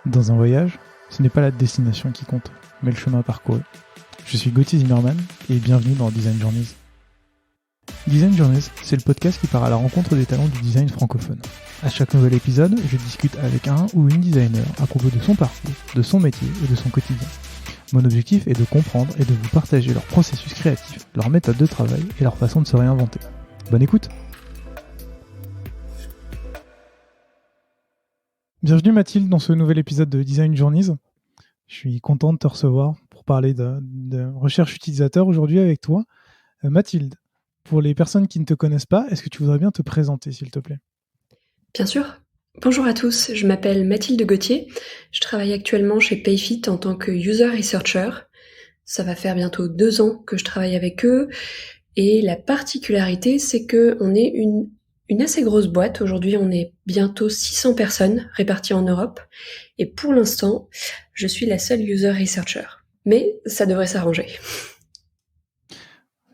Dans un voyage, ce n'est pas la destination qui compte, mais le chemin parcouru. Je suis Gauthier Zimmerman et bienvenue dans Design Journeys. Design Journeys, c'est le podcast qui part à la rencontre des talents du design francophone. À chaque nouvel épisode, je discute avec un ou une designer à propos de son parcours, de son métier et de son quotidien. Mon objectif est de comprendre et de vous partager leur processus créatif, leur méthode de travail et leur façon de se réinventer. Bonne écoute! Bienvenue Mathilde dans ce nouvel épisode de Design Journeys. Je suis content de te recevoir pour parler de recherche utilisateur aujourd'hui avec toi. Mathilde, pour les personnes qui ne te connaissent pas, est-ce que tu voudrais bien te présenter s'il te plaît ? Bien sûr. Bonjour à tous, je m'appelle Mathilde Gauthier. Je travaille actuellement chez Payfit en tant que User Researcher. Ça va faire bientôt 2 ans que je travaille avec eux. Et la particularité, c'est qu'on est une assez grosse boîte. Aujourd'hui, on est bientôt 600 personnes réparties en Europe. Et pour l'instant, je suis la seule User Researcher. Mais ça devrait s'arranger.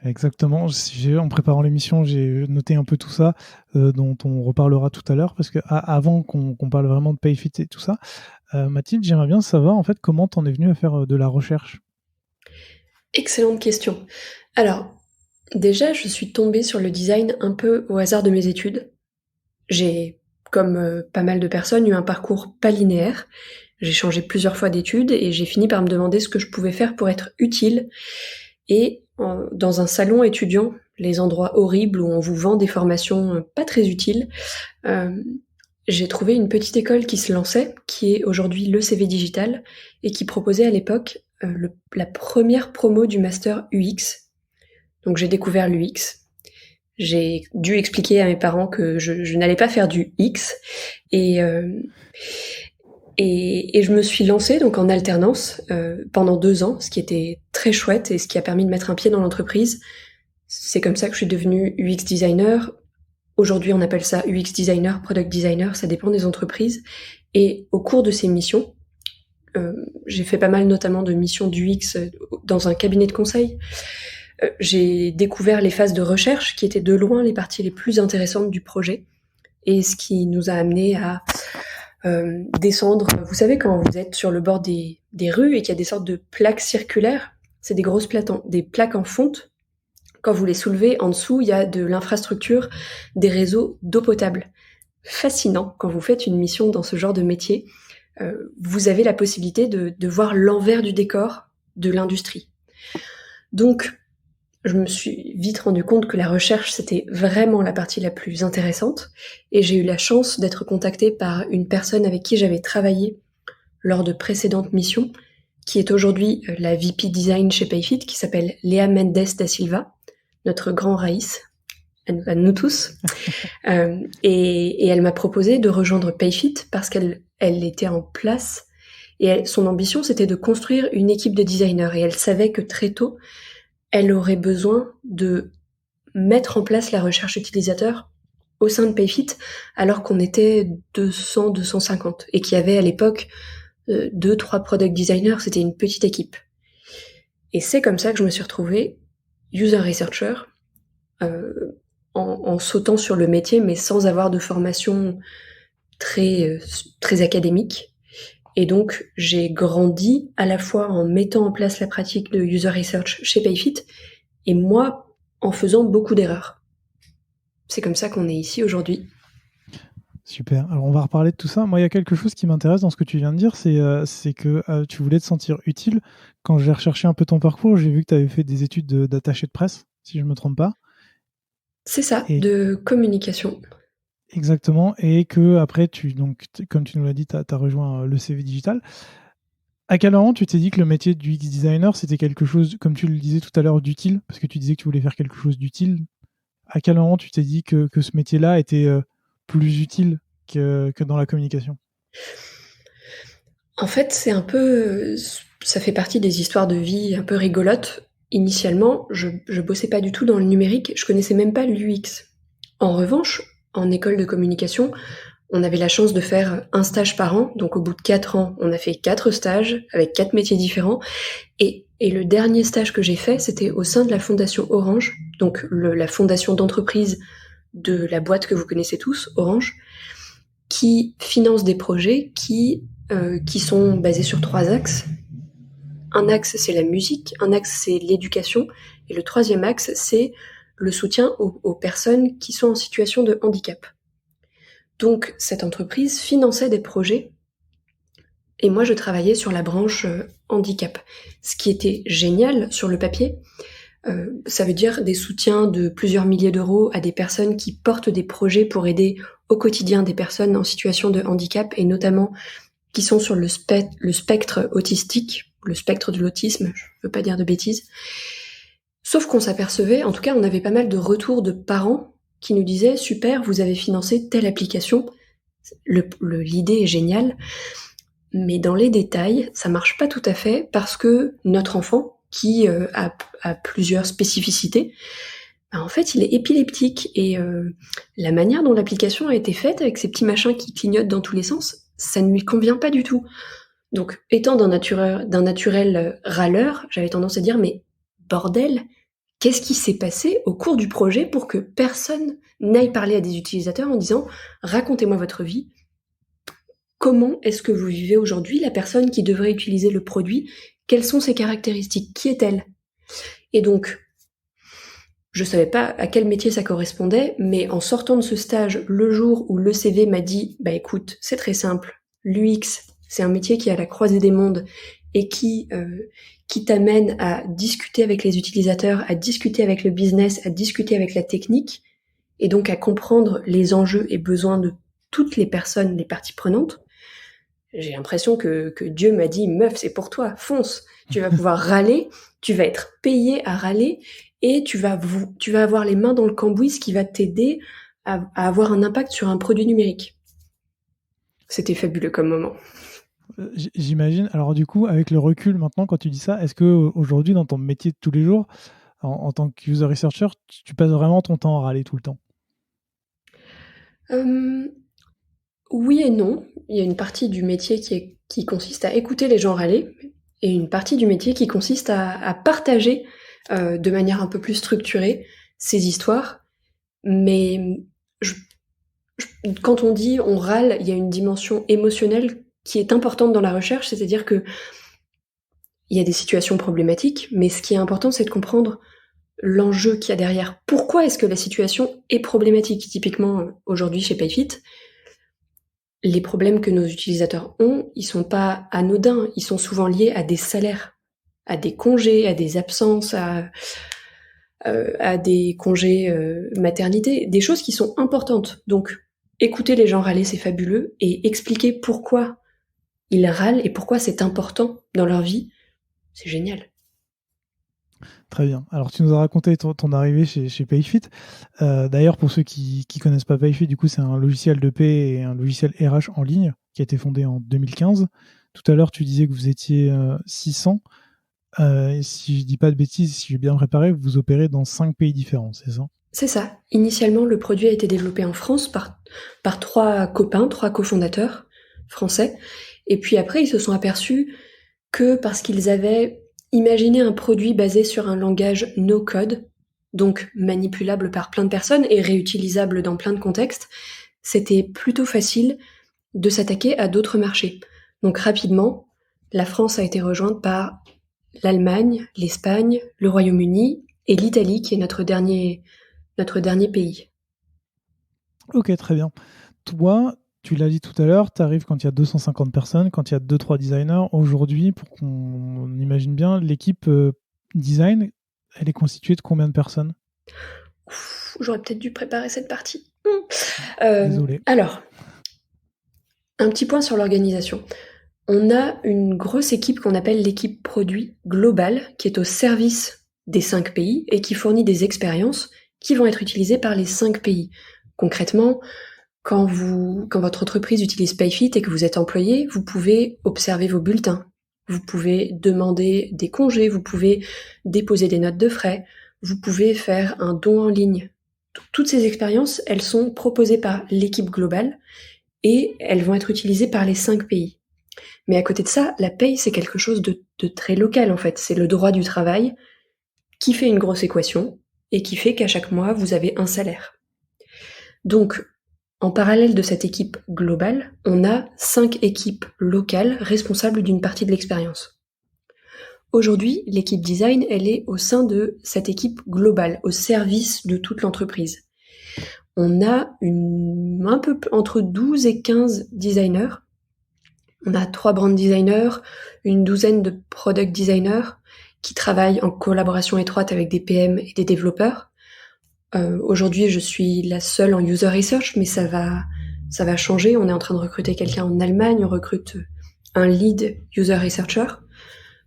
Exactement. En préparant l'émission, j'ai noté un peu tout ça, dont on reparlera tout à l'heure, parce que avant qu'on parle vraiment de Payfit et tout ça, Mathilde, j'aimerais bien savoir en fait comment t'en es venue à faire de la recherche. Excellente question. Alors, déjà, je suis tombée sur le design un peu au hasard de mes études. J'ai, comme pas mal de personnes, eu un parcours pas linéaire. J'ai changé plusieurs fois d'études et j'ai fini par me demander ce que je pouvais faire pour être utile. Et dans un salon étudiant, les endroits horribles où on vous vend des formations pas très utiles, j'ai trouvé une petite école qui se lançait, qui est aujourd'hui l'ECV Digital, et qui proposait à l'époque la première promo du master UX. Donc j'ai découvert l'UX. J'ai dû expliquer à mes parents que je n'allais pas faire du X, et je me suis lancée donc en alternance pendant 2 ans, ce qui était très chouette et ce qui a permis de mettre un pied dans l'entreprise. C'est comme ça que je suis devenue UX designer. Aujourd'hui, on appelle ça UX designer, product designer, ça dépend des entreprises. Et au cours de ces missions, j'ai fait pas mal notamment de missions d'UX dans un cabinet de conseil. J'ai découvert les phases de recherche qui étaient de loin les parties les plus intéressantes du projet et ce qui nous a amené à descendre. Vous savez, quand vous êtes sur le bord des rues et qu'il y a des sortes de plaques circulaires, c'est des grosses des plaques en fonte. Quand vous les soulevez, en dessous, il y a de l'infrastructure, des réseaux d'eau potable. Fascinant quand vous faites une mission dans ce genre de métier. Vous avez la possibilité de voir l'envers du décor de l'industrie. Donc, je me suis vite rendu compte que la recherche, c'était vraiment la partie la plus intéressante. Et j'ai eu la chance d'être contactée par une personne avec qui j'avais travaillé lors de précédentes missions, qui est aujourd'hui la VP Design chez Payfit, qui s'appelle Léa Mendes da Silva, notre grand Raïs, à nous tous. Et elle m'a proposé de rejoindre Payfit parce qu'elle était en place. Et son ambition, c'était de construire une équipe de designers. Et elle savait que très tôt, elle aurait besoin de mettre en place la recherche utilisateur au sein de Payfit, alors qu'on était 200, 250, et qu'il y avait à l'époque 2-3 product designers, c'était une petite équipe. Et c'est comme ça que je me suis retrouvée user researcher, en sautant sur le métier, mais sans avoir de formation très académique. Et donc, j'ai grandi à la fois en mettant en place la pratique de user research chez Payfit, et moi, en faisant beaucoup d'erreurs. C'est comme ça qu'on est ici aujourd'hui. Super. Alors, on va reparler de tout ça. Moi, il y a quelque chose qui m'intéresse dans ce que tu viens de dire, c'est que tu voulais te sentir utile. Quand j'ai recherché un peu ton parcours, j'ai vu que tu avais fait des études d'attaché de presse, si je ne me trompe pas. C'est ça, de communication. Exactement. Et que après, comme tu nous l'as dit, tu as rejoint l'ECV Digital. À quel moment tu t'es dit que le métier du UX designer, c'était quelque chose, comme tu le disais tout à l'heure, d'utile, parce que tu disais que tu voulais faire quelque chose d'utile. À quel moment tu t'es dit que ce métier-là était plus utile que dans la communication ? En fait, c'est un peu... Ça fait partie des histoires de vie un peu rigolotes. Initialement, je bossais pas du tout dans le numérique, je connaissais même pas l'UX. En revanche, en école de communication, on avait la chance de faire un stage par an, donc au bout de 4 ans, on a fait 4 stages avec 4 métiers différents. Et le dernier stage que j'ai fait, c'était au sein de la fondation Orange, donc la fondation d'entreprise de la boîte que vous connaissez tous, Orange, qui finance des projets qui qui sont basés sur 3 axes. Un axe, c'est la musique, un axe, c'est l'éducation, et le troisième axe, c'est le soutien aux personnes qui sont en situation de handicap. Donc, cette entreprise finançait des projets, et moi, je travaillais sur la branche handicap. Ce qui était génial sur le papier, ça veut dire des soutiens de plusieurs milliers d'euros à des personnes qui portent des projets pour aider au quotidien des personnes en situation de handicap, et notamment qui sont sur le spectre autistique, le spectre de l'autisme, je veux pas dire de bêtises. Sauf qu'on s'apercevait, en tout cas on avait pas mal de retours de parents qui nous disaient « Super, vous avez financé telle application, l'idée est géniale, mais dans les détails, ça marche pas tout à fait parce que notre enfant, qui a plusieurs spécificités, en fait il est épileptique et la manière dont l'application a été faite, avec ces petits machins qui clignotent dans tous les sens, ça ne lui convient pas du tout. » Donc, étant d'un naturel râleur, j'avais tendance à dire « Mais bordel, qu'est-ce qui s'est passé au cours du projet pour que personne n'aille parler à des utilisateurs en disant « Racontez-moi votre vie, comment est-ce que vous vivez aujourd'hui, la personne qui devrait utiliser le produit, quelles sont ses caractéristiques, qui est-elle ?» Et donc, je savais pas à quel métier ça correspondait, mais en sortant de ce stage, le jour où le CV m'a dit « Bah écoute, c'est très simple, l'UX, c'est un métier qui est à la croisée des mondes et qui t'amène à discuter avec les utilisateurs, à discuter avec le business, à discuter avec la technique, et donc à comprendre les enjeux et besoins de toutes les personnes, les parties prenantes. » J'ai l'impression que Dieu m'a dit « Meuf, c'est pour toi, fonce, tu vas pouvoir râler, tu vas être payé à râler, et tu vas avoir les mains dans le cambouis, ce qui va t'aider à avoir un impact sur un produit numérique. » C'était fabuleux comme moment. J'imagine. Alors du coup, avec le recul maintenant, quand tu dis ça, est-ce que aujourd'hui, dans ton métier de tous les jours, en tant que user researcher, tu passes vraiment ton temps à râler tout le temps? Oui et non. Il y a une partie du métier qui consiste à écouter les gens râler, et une partie du métier qui consiste à partager de manière un peu plus structurée ces histoires. Mais quand on dit on râle, il y a une dimension émotionnelle qui est importante dans la recherche, c'est-à-dire que il y a des situations problématiques, mais ce qui est important, c'est de comprendre l'enjeu qu'il y a derrière. Pourquoi est-ce que la situation est problématique? Typiquement, aujourd'hui chez PayFit, les problèmes que nos utilisateurs ont, ils sont pas anodins, ils sont souvent liés à des salaires, à des congés, à des absences, à des congés maternité, des choses qui sont importantes. Donc, écouter les gens râler, c'est fabuleux, et expliquer pourquoi ils râlent et pourquoi c'est important dans leur vie, c'est génial. Très bien. Alors, tu nous as raconté ton arrivée chez PayFit. D'ailleurs, pour ceux qui connaissent pas PayFit, du coup, c'est un logiciel de paie et un logiciel RH en ligne qui a été fondé en 2015. Tout à l'heure, tu disais que vous étiez 600. Et si je dis pas de bêtises, si j'ai bien préparé, vous opérez dans 5 pays différents, c'est ça? C'est ça. Initialement, le produit a été développé en France par 3 copains, 3 cofondateurs français. Et puis après, ils se sont aperçus que parce qu'ils avaient imaginé un produit basé sur un langage no-code, donc manipulable par plein de personnes et réutilisable dans plein de contextes, c'était plutôt facile de s'attaquer à d'autres marchés. Donc rapidement, la France a été rejointe par l'Allemagne, l'Espagne, le Royaume-Uni et l'Italie, qui est notre dernier pays. Ok, très bien. Toi, tu l'as dit tout à l'heure, tu arrives quand il y a 250 personnes, quand il y a 2-3 designers. Aujourd'hui, pour qu'on imagine bien, l'équipe design, elle est constituée de combien de personnes? J'aurais peut-être dû préparer cette partie. Désolé. Alors, un petit point sur l'organisation. On a une grosse équipe qu'on appelle l'équipe produit globale, qui est au service des 5 pays et qui fournit des expériences qui vont être utilisées par les 5 pays. Concrètement, quand votre entreprise utilise PayFit et que vous êtes employé, vous pouvez observer vos bulletins, vous pouvez demander des congés, vous pouvez déposer des notes de frais, vous pouvez faire un don en ligne. Toutes ces expériences, elles sont proposées par l'équipe globale et elles vont être utilisées par les 5 pays. Mais à côté de ça, la paye, c'est quelque chose de très local en fait. C'est le droit du travail qui fait une grosse équation et qui fait qu'à chaque mois, vous avez un salaire. Donc, En parallèle de cette équipe globale, on a 5 équipes locales responsables d'une partie de l'expérience. Aujourd'hui, l'équipe design, elle est au sein de cette équipe globale, au service de toute l'entreprise. On a un peu entre 12 et 15 designers. On a 3 brand designers, une douzaine de product designers qui travaillent en collaboration étroite avec des PM et des développeurs. Aujourd'hui, je suis la seule en user research, mais ça va changer. On est en train de recruter quelqu'un en Allemagne, on recrute un lead user researcher.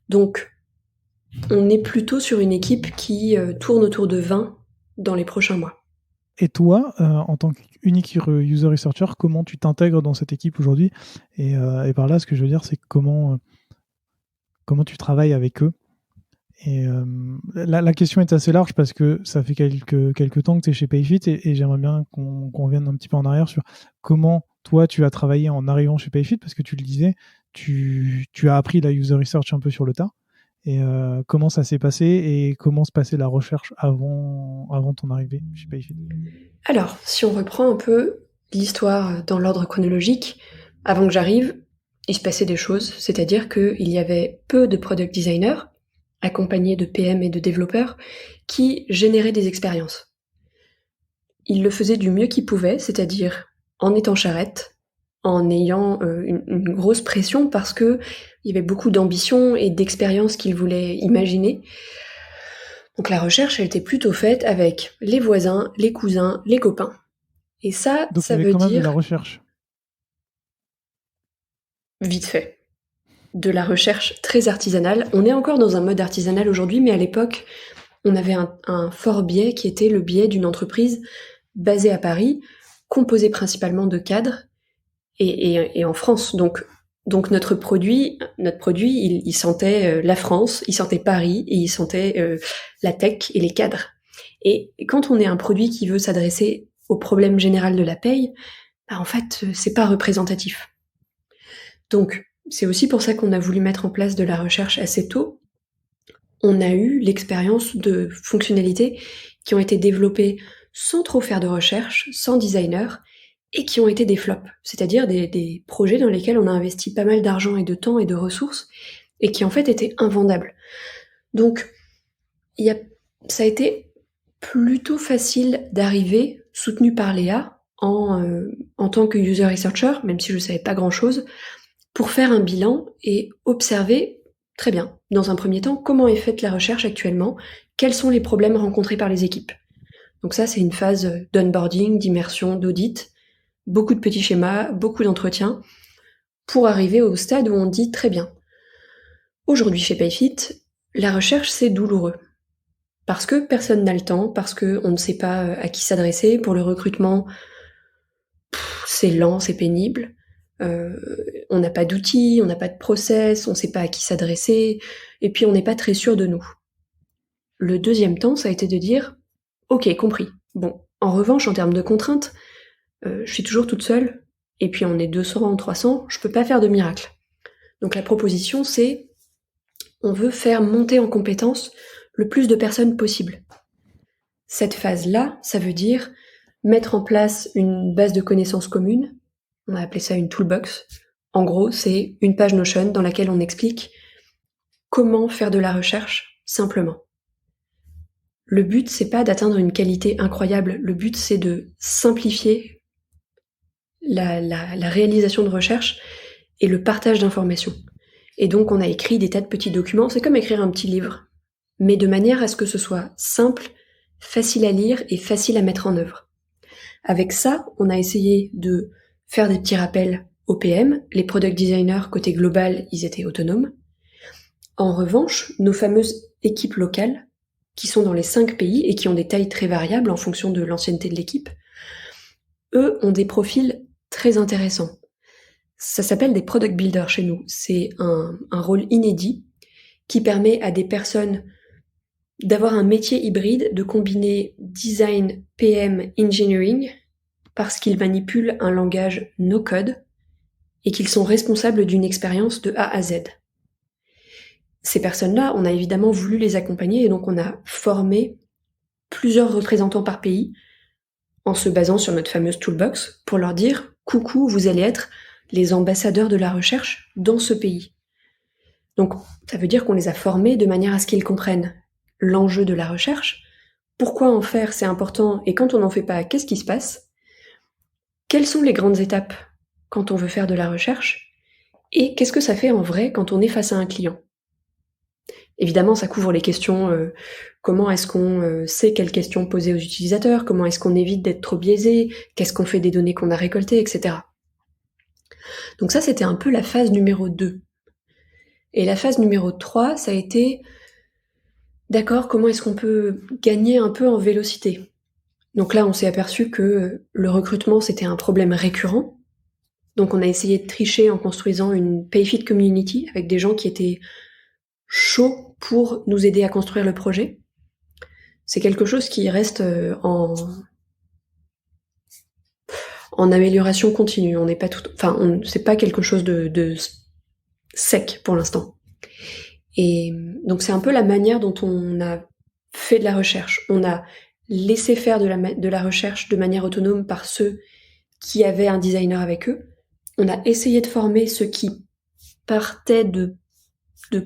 Donc, on est plutôt sur une équipe qui tourne autour de 20 dans les prochains mois. Et toi, en tant qu'unique user researcher, comment tu t'intègres dans cette équipe aujourd'hui ? Et par là, ce que je veux dire, c'est comment tu travailles avec eux. Et la question est assez large parce que ça fait quelques temps que tu es chez Payfit et j'aimerais bien qu'on revienne un petit peu en arrière sur comment toi tu as travaillé en arrivant chez Payfit, parce que tu le disais, tu as appris la user research un peu sur le tas. Et comment ça s'est passé et comment se passait la recherche avant ton arrivée chez Payfit ? Alors, si on reprend un peu l'histoire dans l'ordre chronologique, avant que j'arrive, il se passait des choses, c'est-à-dire qu'il y avait peu de product designers, accompagnés de PM et de développeurs, qui généraient des expériences. Ils le faisaient du mieux qu'ils pouvaient, c'est-à-dire en étant charrette, en ayant une grosse pression parce que il y avait beaucoup d'ambition et d'expérience qu'ils voulaient imaginer. Donc la recherche, elle était plutôt faite avec les voisins, les cousins, les copains. Et ça, Donc ça il y avait veut quand même de dire la recherche. vite fait. De la recherche très artisanale. On est encore dans un mode artisanal aujourd'hui, mais à l'époque, on avait un fort biais qui était le biais d'une entreprise basée à Paris, composée principalement de cadres, et en France. Donc notre produit, il sentait la France, il sentait Paris, et il sentait la tech et les cadres. Et quand on est un produit qui veut s'adresser au problème général de la paye, bah en fait, c'est pas représentatif. Donc, c'est aussi pour ça qu'on a voulu mettre en place de la recherche assez tôt. On a eu l'expérience de fonctionnalités qui ont été développées sans trop faire de recherche, sans designer, et qui ont été des flops, c'est-à-dire des projets dans lesquels on a investi pas mal d'argent et de temps et de ressources, et qui en fait étaient invendables. Donc, ça a été plutôt facile d'arriver, soutenu par Léa, en tant que user researcher, même si je savais pas grand-chose, pour faire un bilan et observer, très bien, dans un premier temps, comment est faite la recherche actuellement, quels sont les problèmes rencontrés par les équipes. Donc ça, c'est une phase d'onboarding, d'immersion, d'audit, beaucoup de petits schémas, beaucoup d'entretiens, pour arriver au stade où on dit très bien. Aujourd'hui chez Payfit, la recherche, c'est douloureux. Parce que personne n'a le temps, parce qu'on ne sait pas à qui s'adresser. Pour le recrutement, c'est lent, c'est pénible. On n'a pas d'outils, on n'a pas de process, on ne sait pas à qui s'adresser, et puis on n'est pas très sûr de nous. Le deuxième temps, ça a été de dire « Ok, compris. Bon, en revanche, en termes de contraintes, je suis toujours toute seule, et puis on est 200 ou 300, je peux pas faire de miracle. » Donc la proposition, c'est on veut faire monter en compétence le plus de personnes possible. Cette phase-là, ça veut dire mettre en place une base de connaissances commune. On a appelé ça une toolbox. En gros, c'est une page Notion dans laquelle on explique comment faire de la recherche simplement. Le but, c'est pas d'atteindre une qualité incroyable. Le but, c'est de simplifier la réalisation de recherche et le partage d'informations. Et donc, on a écrit des tas de petits documents. C'est comme écrire un petit livre, mais de manière à ce que ce soit simple, facile à lire et facile à mettre en œuvre. Avec ça, on a essayé de faire des petits rappels aux PM. Les product designers, côté global, ils étaient autonomes. En revanche, nos fameuses équipes locales, qui sont dans les 5 pays et qui ont des tailles très variables en fonction de l'ancienneté de l'équipe, eux ont des profils très intéressants. Ça s'appelle des product builders chez nous. C'est un rôle inédit qui permet à des personnes d'avoir un métier hybride, de combiner design, PM, engineering, parce qu'ils manipulent un langage no-code et qu'ils sont responsables d'une expérience de A à Z. Ces personnes-là, on a évidemment voulu les accompagner et donc on a formé plusieurs représentants par pays en se basant sur notre fameuse toolbox pour leur dire « Coucou, vous allez être les ambassadeurs de la recherche dans ce pays ». Donc, ça veut dire qu'on les a formés de manière à ce qu'ils comprennent l'enjeu de la recherche, pourquoi en faire c'est important et quand on n'en fait pas, qu'est-ce qui se passe, quelles sont les grandes étapes quand on veut faire de la recherche et qu'est-ce que ça fait en vrai quand on est face à un client. Évidemment, ça couvre les questions comment est-ce qu'on sait quelles questions poser aux utilisateurs, comment est-ce qu'on évite d'être trop biaisé, qu'est-ce qu'on fait des données qu'on a récoltées, etc. Donc ça, c'était un peu la phase numéro 2. Et la phase numéro 3, ça a été d'accord, comment est-ce qu'on peut gagner un peu en vélocité? Donc là, on s'est aperçu que le recrutement, c'était un problème récurrent. Donc on a essayé de tricher en construisant une PayFit community avec des gens qui étaient chauds pour nous aider à construire le projet. C'est quelque chose qui reste en amélioration continue. On n'est pas c'est pas quelque chose de sec pour l'instant. Et donc c'est un peu la manière dont on a fait de la recherche. On a laissé faire de la recherche de manière autonome par ceux qui avaient un designer avec eux. On a essayé de former ceux qui partaient de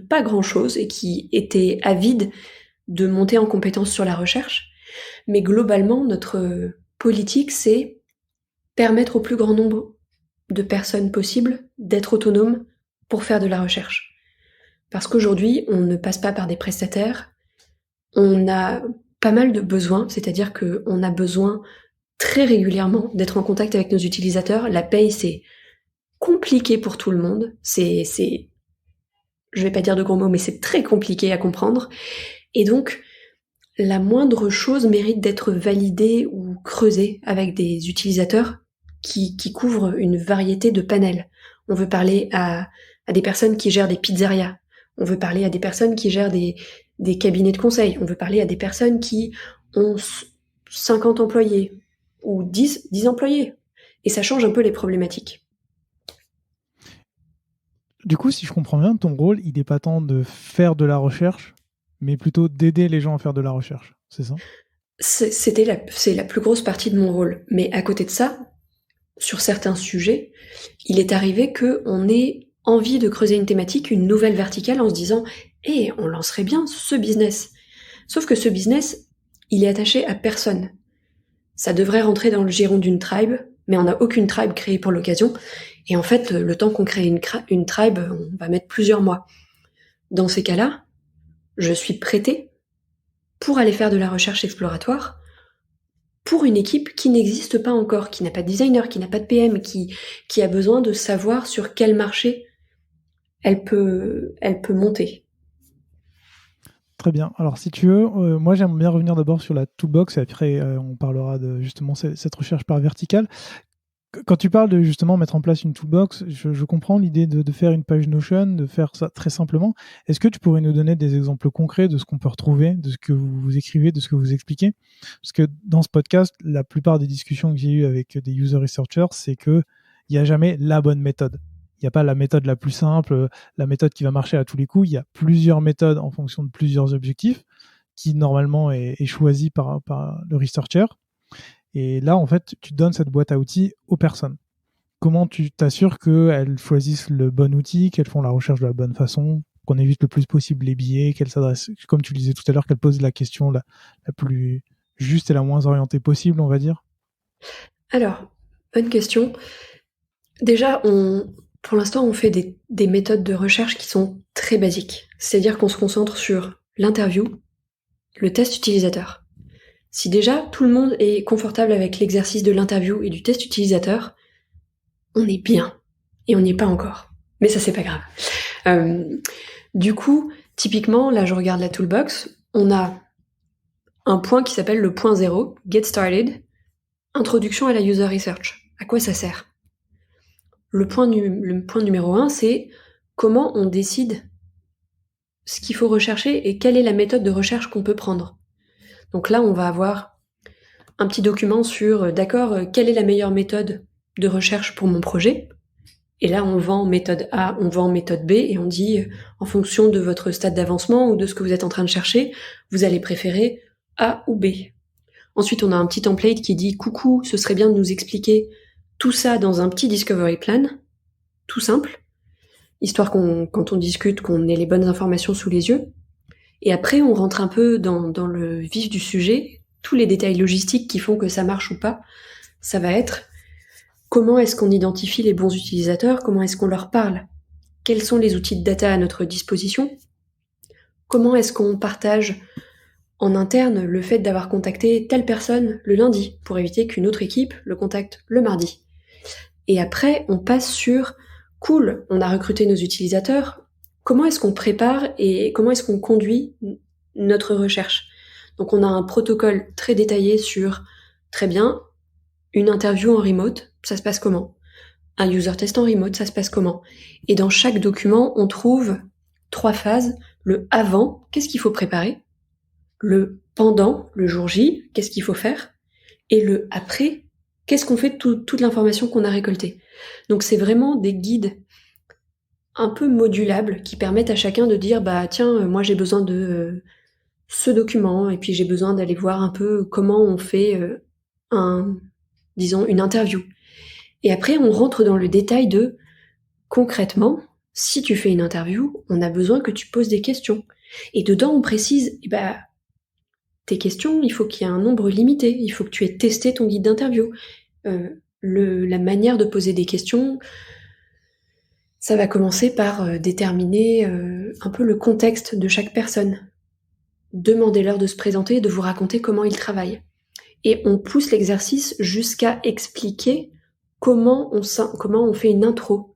pas grand-chose et qui étaient avides de monter en compétence sur la recherche. Mais globalement, notre politique, c'est permettre au plus grand nombre de personnes possibles d'être autonomes pour faire de la recherche. Parce qu'aujourd'hui, on ne passe pas par des prestataires, on a pas mal de besoins, c'est-à-dire qu'on a besoin très régulièrement d'être en contact avec nos utilisateurs. La paye, c'est compliqué pour tout le monde, je vais pas dire de gros mots, mais c'est très compliqué à comprendre. Et donc, la moindre chose mérite d'être validée ou creusée avec des utilisateurs qui couvrent une variété de panels. On veut parler à des personnes qui gèrent des pizzerias. On veut parler à des personnes qui gèrent des cabinets de conseil. On veut parler à des personnes qui ont 50 employés ou 10 employés. Et ça change un peu les problématiques. Du coup, si je comprends bien, ton rôle, il n'est pas tant de faire de la recherche, mais plutôt d'aider les gens à faire de la recherche, c'est ça ? C'est la plus grosse partie de mon rôle. Mais à côté de ça, sur certains sujets, il est arrivé qu'on ait envie de creuser une thématique, une nouvelle verticale en se disant « Eh, on lancerait bien ce business ». Sauf que ce business, il est attaché à personne. Ça devrait rentrer dans le giron d'une tribe, mais on n'a aucune tribe créée pour l'occasion. Et en fait, le temps qu'on crée une tribe, on va mettre plusieurs mois. Dans ces cas-là, je suis prêtée pour aller faire de la recherche exploratoire pour une équipe qui n'existe pas encore, qui n'a pas de designer, qui n'a pas de PM, qui a besoin de savoir sur quel marché elle peut monter. Très bien. Alors, si tu veux, moi, j'aimerais bien revenir d'abord sur la toolbox et après, on parlera de justement cette recherche par verticale. Quand tu parles de justement mettre en place une toolbox, je comprends l'idée de faire une page Notion, de faire ça très simplement. Est-ce que tu pourrais nous donner des exemples concrets de ce qu'on peut retrouver, de ce que vous écrivez, de ce que vous expliquez? Parce que dans ce podcast, la plupart des discussions que j'ai eues avec des user researchers, c'est qu'il n'y a jamais la bonne méthode. Il n'y a pas la méthode la plus simple, la méthode qui va marcher à tous les coups. Il y a plusieurs méthodes en fonction de plusieurs objectifs qui normalement est choisie par le researcher. Et là, en fait, tu donnes cette boîte à outils aux personnes. Comment tu t'assures qu'elles choisissent le bon outil, qu'elles font la recherche de la bonne façon, qu'on évite le plus possible les biais, qu'elles s'adressent, comme tu le disais tout à l'heure, qu'elles posent la question la plus juste et la moins orientée possible, on va dire? Alors, bonne question. Déjà, pour l'instant, on fait des méthodes de recherche qui sont très basiques. C'est-à-dire qu'on se concentre sur l'interview, le test utilisateur. Si déjà tout le monde est confortable avec l'exercice de l'interview et du test utilisateur, on est bien. Et on n'y est pas encore. Mais ça, c'est pas grave. Du coup, typiquement, là, je regarde la toolbox, on a un point qui s'appelle le point 0, Get Started, introduction à la user research. À quoi ça sert ? Le point numéro 1, c'est comment on décide ce qu'il faut rechercher et quelle est la méthode de recherche qu'on peut prendre. Donc là, on va avoir un petit document sur, d'accord, quelle est la meilleure méthode de recherche pour mon projet. Et là, on vend méthode A, on vend méthode B, et on dit, en fonction de votre stade d'avancement ou de ce que vous êtes en train de chercher, vous allez préférer A ou B. Ensuite, on a un petit template qui dit « Coucou, ce serait bien de nous expliquer tout ça dans un petit discovery plan, tout simple, histoire quand on discute, qu'on ait les bonnes informations sous les yeux. » Et après, on rentre un peu dans le vif du sujet. Tous les détails logistiques qui font que ça marche ou pas, ça va être comment est-ce qu'on identifie les bons utilisateurs, comment est-ce qu'on leur parle, quels sont les outils de data à notre disposition, comment est-ce qu'on partage en interne le fait d'avoir contacté telle personne le lundi pour éviter qu'une autre équipe le contacte le mardi. Et après, on passe sur cool, on a recruté nos utilisateurs, comment est-ce qu'on prépare et comment est-ce qu'on conduit notre recherche. Donc on a un protocole très détaillé sur, très bien, une interview en remote, ça se passe comment? Un user test en remote, ça se passe comment? Et dans chaque document, on trouve 3 phases. Le avant, qu'est-ce qu'il faut préparer? Le pendant, le jour J, qu'est-ce qu'il faut faire? Et le après, qu'est-ce qu'on fait de toute l'information qu'on a récoltée? Donc c'est vraiment des guides un peu modulables qui permettent à chacun de dire bah tiens, moi j'ai besoin de ce document et puis j'ai besoin d'aller voir un peu comment on fait une interview. Et après on rentre dans le détail de concrètement, si tu fais une interview, on a besoin que tu poses des questions. Et dedans on précise tes questions, il faut qu'il y ait un nombre limité, il faut que tu aies testé ton guide d'interview. La manière de poser des questions, ça va commencer par déterminer un peu le contexte de chaque personne. Demandez-leur de se présenter, de vous raconter comment ils travaillent. Et on pousse l'exercice jusqu'à expliquer comment on fait une intro.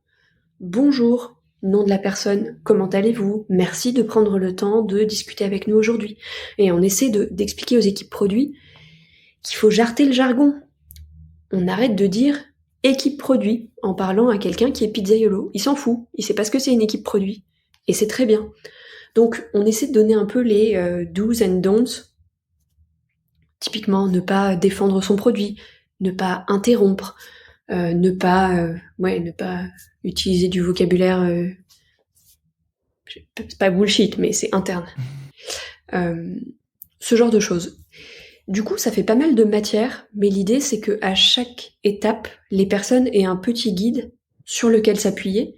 Bonjour, nom de la personne, comment allez-vous? Merci de prendre le temps de discuter avec nous aujourd'hui. Et on essaie d'expliquer aux équipes produits qu'il faut jarter le jargon. On arrête de dire équipe produit en parlant à quelqu'un qui est pizzaiolo. Il s'en fout, il sait pas ce que c'est une équipe produit. Et c'est très bien. Donc on essaie de donner un peu les do's and don'ts. Typiquement, ne pas défendre son produit, ne pas interrompre, ne pas utiliser du vocabulaire, c'est pas bullshit, mais c'est interne. Ce genre de choses. Du coup, ça fait pas mal de matière, mais l'idée c'est que à chaque étape, les personnes aient un petit guide sur lequel s'appuyer.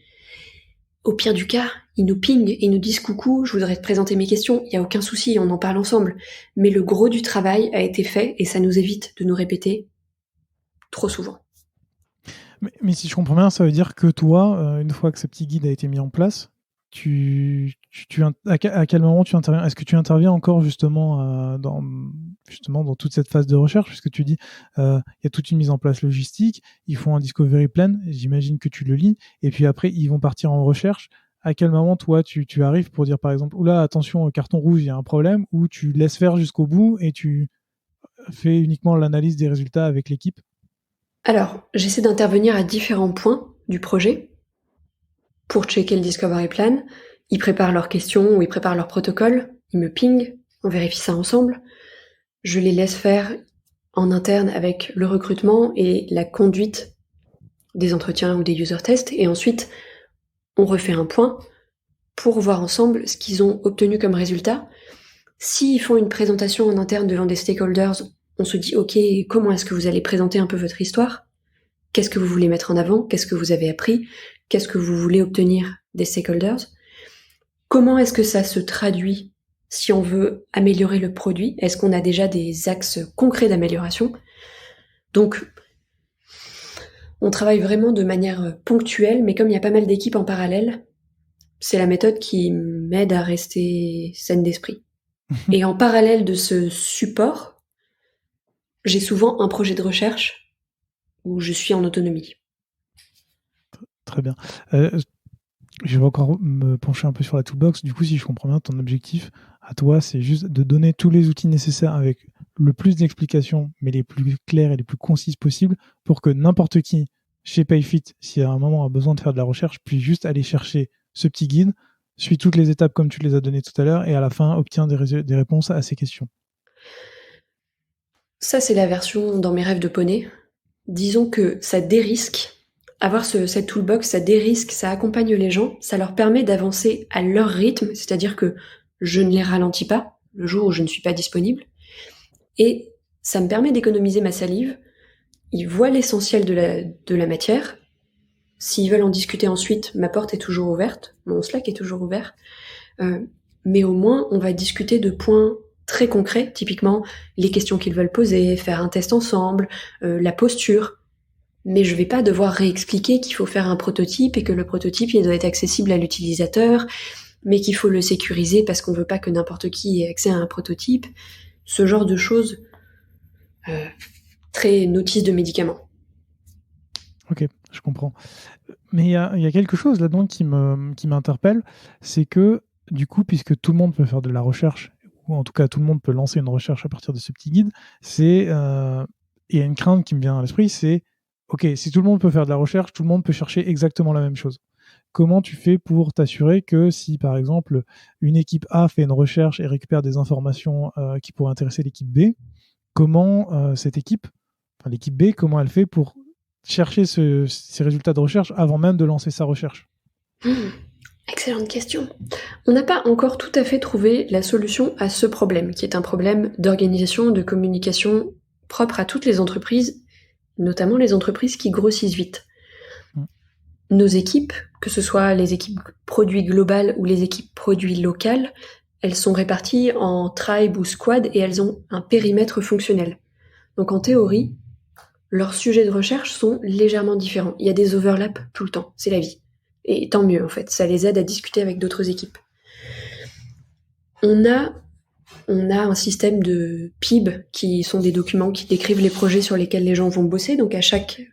Au pire du cas, ils nous pingent et ils nous disent coucou, je voudrais te présenter mes questions, il y a aucun souci, on en parle ensemble. Mais le gros du travail a été fait et ça nous évite de nous répéter trop souvent. Mais si je comprends bien, ça veut dire que toi, une fois que ce petit guide a été mis en place, à quel moment tu interviens? Est-ce que tu interviens encore justement dans toute cette phase de recherche? Puisque tu dis il y a toute une mise en place logistique, ils font un discovery plan, j'imagine que tu le lis, et puis après ils vont partir en recherche. À quel moment toi tu arrives pour dire par exemple oula attention carton rouge il y a un problème, ou tu laisses faire jusqu'au bout et tu fais uniquement l'analyse des résultats avec l'équipe? Alors, j'essaie d'intervenir à différents points du projet pour checker le discovery plan. Ils préparent leurs questions ou ils préparent leur protocole, ils me pingent, on vérifie ça ensemble. Je les laisse faire en interne avec le recrutement et la conduite des entretiens ou des user tests, et ensuite on refait un point pour voir ensemble ce qu'ils ont obtenu comme résultat. S'ils font une présentation en interne devant des stakeholders, on se dit ok, comment est-ce que vous allez présenter un peu votre histoire? Qu'est-ce que vous voulez mettre en avant? Qu'est-ce que vous avez appris? Qu'est-ce que vous voulez obtenir des stakeholders? Comment est-ce que ça se traduit si on veut améliorer le produit? Est-ce qu'on a déjà des axes concrets d'amélioration? Donc, on travaille vraiment de manière ponctuelle, mais comme il y a pas mal d'équipes en parallèle, c'est la méthode qui m'aide à rester saine d'esprit. Et en parallèle de ce support, j'ai souvent un projet de recherche où je suis en autonomie. Très bien. Je vais encore me pencher un peu sur la toolbox. Du coup, si je comprends bien, ton objectif à toi, c'est juste de donner tous les outils nécessaires avec le plus d'explications, mais les plus claires et les plus concises possibles, pour que n'importe qui, chez PayFit, si à un moment a besoin de faire de la recherche, puisse juste aller chercher ce petit guide, suit toutes les étapes comme tu les as données tout à l'heure, et à la fin, obtient des réponses à ces questions. Ça, c'est la version dans mes rêves de poney. Disons que ça dérisque. Avoir cette toolbox, ça dérisque, ça accompagne les gens, ça leur permet d'avancer à leur rythme, c'est-à-dire que je ne les ralentis pas le jour où je ne suis pas disponible. Et Ça me permet d'économiser ma salive. Ils voient l'essentiel de la matière. S'ils veulent en discuter ensuite, ma porte est toujours ouverte, mon Slack est toujours ouvert. Mais au moins, on va discuter de points très concrets, typiquement les questions qu'ils veulent poser, faire un test ensemble, la posture. Mais je vais pas devoir réexpliquer qu'il faut faire un prototype et que le prototype il doit être accessible à l'utilisateur, mais qu'il faut le sécuriser parce qu'on veut pas que n'importe qui ait accès à un prototype. Ce genre de choses très notice de médicaments. Ok, je comprends. Mais il y a quelque chose là-dedans qui m'interpelle, c'est que du coup, puisque tout le monde peut faire de la recherche, ou en tout cas tout le monde peut lancer une recherche à partir de ce petit guide, il y a une crainte qui me vient à l'esprit, c'est ok, si tout le monde peut faire de la recherche, tout le monde peut chercher exactement la même chose. Comment tu fais pour t'assurer que si par exemple une équipe A fait une recherche et récupère des informations qui pourraient intéresser l'équipe B, comment cette équipe, enfin l'équipe B, comment elle fait pour chercher ces résultats de recherche avant même de lancer sa recherche? Excellente question. On n'a pas encore tout à fait trouvé la solution à ce problème, qui est un problème d'organisation, de communication propre à toutes les entreprises, notamment les entreprises qui grossissent vite. Nos équipes, que ce soit les équipes produits globales ou les équipes produits locales, elles sont réparties en tribe ou squad et elles ont un périmètre fonctionnel. Donc en théorie, leurs sujets de recherche sont légèrement différents. Il y a des overlaps tout le temps, c'est la vie. Et tant mieux en fait, ça les aide à discuter avec d'autres équipes. On a un système de PIB qui sont des documents qui décrivent les projets sur lesquels les gens vont bosser. Donc à chaque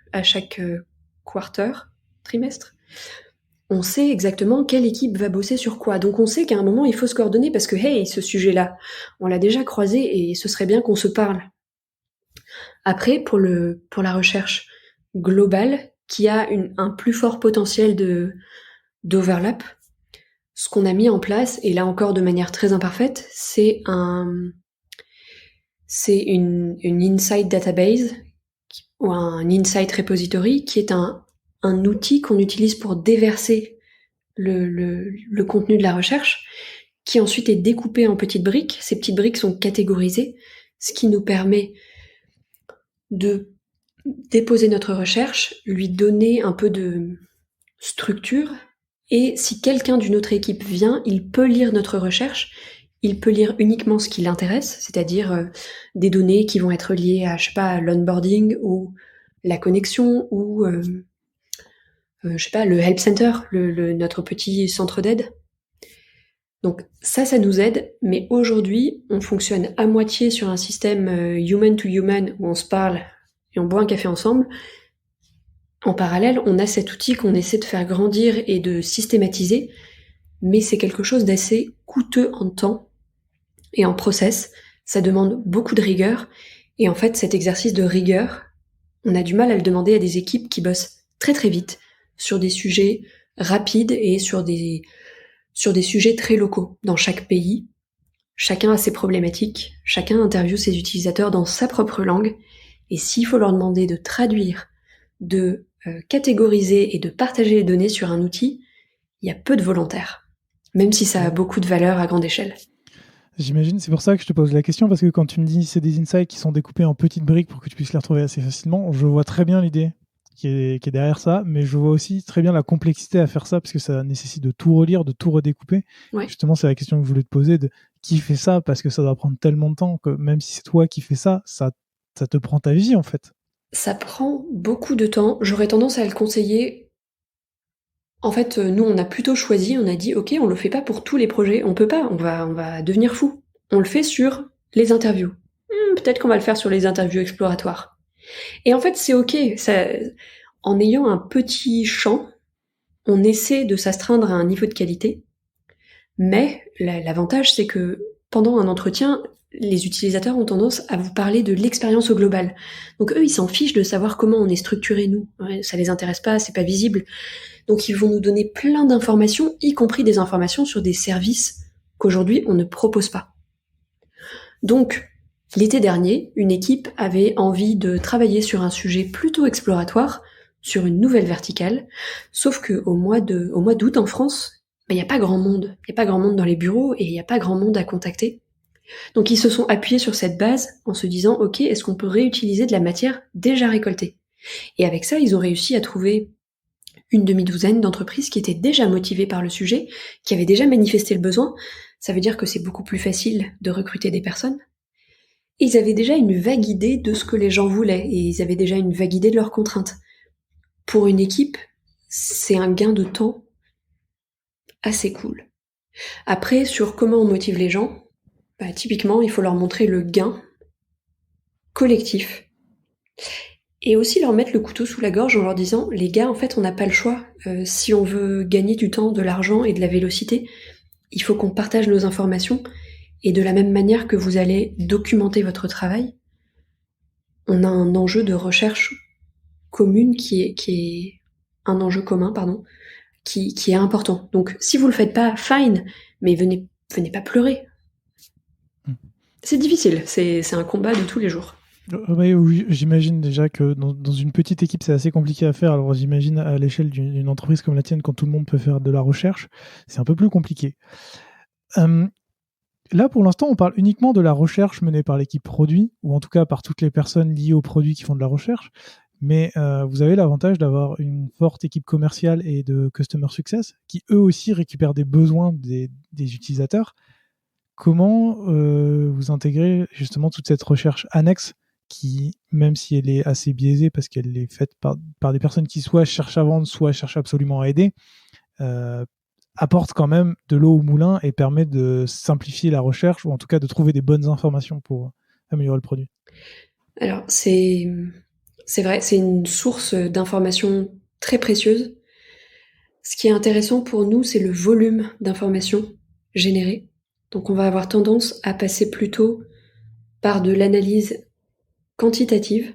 quarter, trimestre, on sait exactement quelle équipe va bosser sur quoi. Donc on sait qu'à un moment il faut se coordonner parce que hey, ce sujet-là, on l'a déjà croisé et ce serait bien qu'on se parle. Après, pour la recherche globale, qui a un plus fort potentiel d'overlap, ce qu'on a mis en place, et là encore de manière très imparfaite, c'est une insight database ou un insight repository qui est un outil qu'on utilise pour déverser le contenu de la recherche, qui ensuite est découpé en petites briques. Ces petites briques sont catégorisées, ce qui nous permet de déposer notre recherche, lui donner un peu de structure, et si quelqu'un d'une autre équipe vient, il peut lire notre recherche, il peut lire uniquement ce qui l'intéresse, c'est-à-dire des données qui vont être liées à, je sais pas, l'onboarding ou la connexion ou je sais pas, le help center, notre petit centre d'aide. Donc ça nous aide, mais aujourd'hui, on fonctionne à moitié sur un système human to human où on se parle et on boit un café ensemble. En parallèle, on a cet outil qu'on essaie de faire grandir et de systématiser, mais c'est quelque chose d'assez coûteux en temps et en process. Ça demande beaucoup de rigueur, et en fait, cet exercice de rigueur, on a du mal à le demander à des équipes qui bossent très très vite sur des sujets rapides et sur des sujets très locaux dans chaque pays. Chacun a ses problématiques, chacun interviewe ses utilisateurs dans sa propre langue, et s'il faut leur demander de traduire, de catégoriser et de partager les données sur un outil, il y a peu de volontaires, même si ça a beaucoup de valeur à grande échelle. J'imagine, c'est pour ça que je te pose la question, parce que quand tu me dis c'est des insights qui sont découpés en petites briques pour que tu puisses les retrouver assez facilement, je vois très bien l'idée qui est derrière ça, mais je vois aussi très bien la complexité à faire ça, parce que ça nécessite de tout relire, de tout redécouper. Ouais. Justement, c'est la question que je voulais te poser, de qui fait ça, parce que ça doit prendre tellement de temps que même si c'est toi qui fais ça, ça te prend ta vie en fait. Ça prend beaucoup de temps. J'aurais tendance à le conseiller. En fait, nous, on a plutôt choisi, on a dit, ok, on le fait pas pour tous les projets, on peut pas, on va devenir fou. On le fait sur les interviews. Peut-être qu'on va le faire sur les interviews exploratoires. Et en fait, c'est ok. Ça, en ayant un petit champ, on essaie de s'astreindre à un niveau de qualité. Mais l'avantage, c'est que pendant un entretien, les utilisateurs ont tendance à vous parler de l'expérience au global. Donc eux, ils s'en fichent de savoir comment on est structuré, nous. Ouais, ça les intéresse pas, c'est pas visible. Donc ils vont nous donner plein d'informations, y compris des informations sur des services qu'aujourd'hui on ne propose pas. Donc, l'été dernier, une équipe avait envie de travailler sur un sujet plutôt exploratoire, sur une nouvelle verticale, sauf que au mois d'août en France, il n'y a pas grand monde. Il n'y a pas grand monde dans les bureaux et il n'y a pas grand monde à contacter. Donc ils se sont appuyés sur cette base en se disant « Ok, est-ce qu'on peut réutiliser de la matière déjà récoltée ?» Et avec ça, ils ont réussi à trouver une demi-douzaine d'entreprises qui étaient déjà motivées par le sujet, qui avaient déjà manifesté le besoin. Ça veut dire que c'est beaucoup plus facile de recruter des personnes. Et ils avaient déjà une vague idée de ce que les gens voulaient, et ils avaient déjà une vague idée de leurs contraintes. Pour une équipe, c'est un gain de temps assez cool. Après, sur comment on motive les gens, typiquement, il faut leur montrer le gain collectif. Et aussi leur mettre le couteau sous la gorge en leur disant « Les gars, en fait, on n'a pas le choix. Si on veut gagner du temps, de l'argent et de la vélocité, il faut qu'on partage nos informations. Et de la même manière que vous allez documenter votre travail, on a un enjeu de recherche commune qui est un enjeu commun, qui est important. Donc, si vous le faites pas, fine, mais venez pas pleurer. C'est difficile, c'est un combat de tous les jours. Oui, j'imagine déjà que dans une petite équipe, c'est assez compliqué à faire. Alors j'imagine à l'échelle d'une entreprise comme la tienne, quand tout le monde peut faire de la recherche, c'est un peu plus compliqué. Là, pour l'instant, on parle uniquement de la recherche menée par l'équipe produit, ou en tout cas par toutes les personnes liées aux produits qui font de la recherche. Mais vous avez l'avantage d'avoir une forte équipe commerciale et de customer success qui, eux aussi, récupèrent des besoins des utilisateurs. Comment vous intégrez justement toute cette recherche annexe qui, même si elle est assez biaisée parce qu'elle est faite par des personnes qui soit cherchent à vendre, soit cherchent absolument à aider, apporte quand même de l'eau au moulin et permet de simplifier la recherche ou en tout cas de trouver des bonnes informations pour améliorer le produit. Alors, c'est vrai, c'est une source d'informations très précieuse. Ce qui est intéressant pour nous, c'est le volume d'informations générées. Donc on va avoir tendance à passer plutôt par de l'analyse quantitative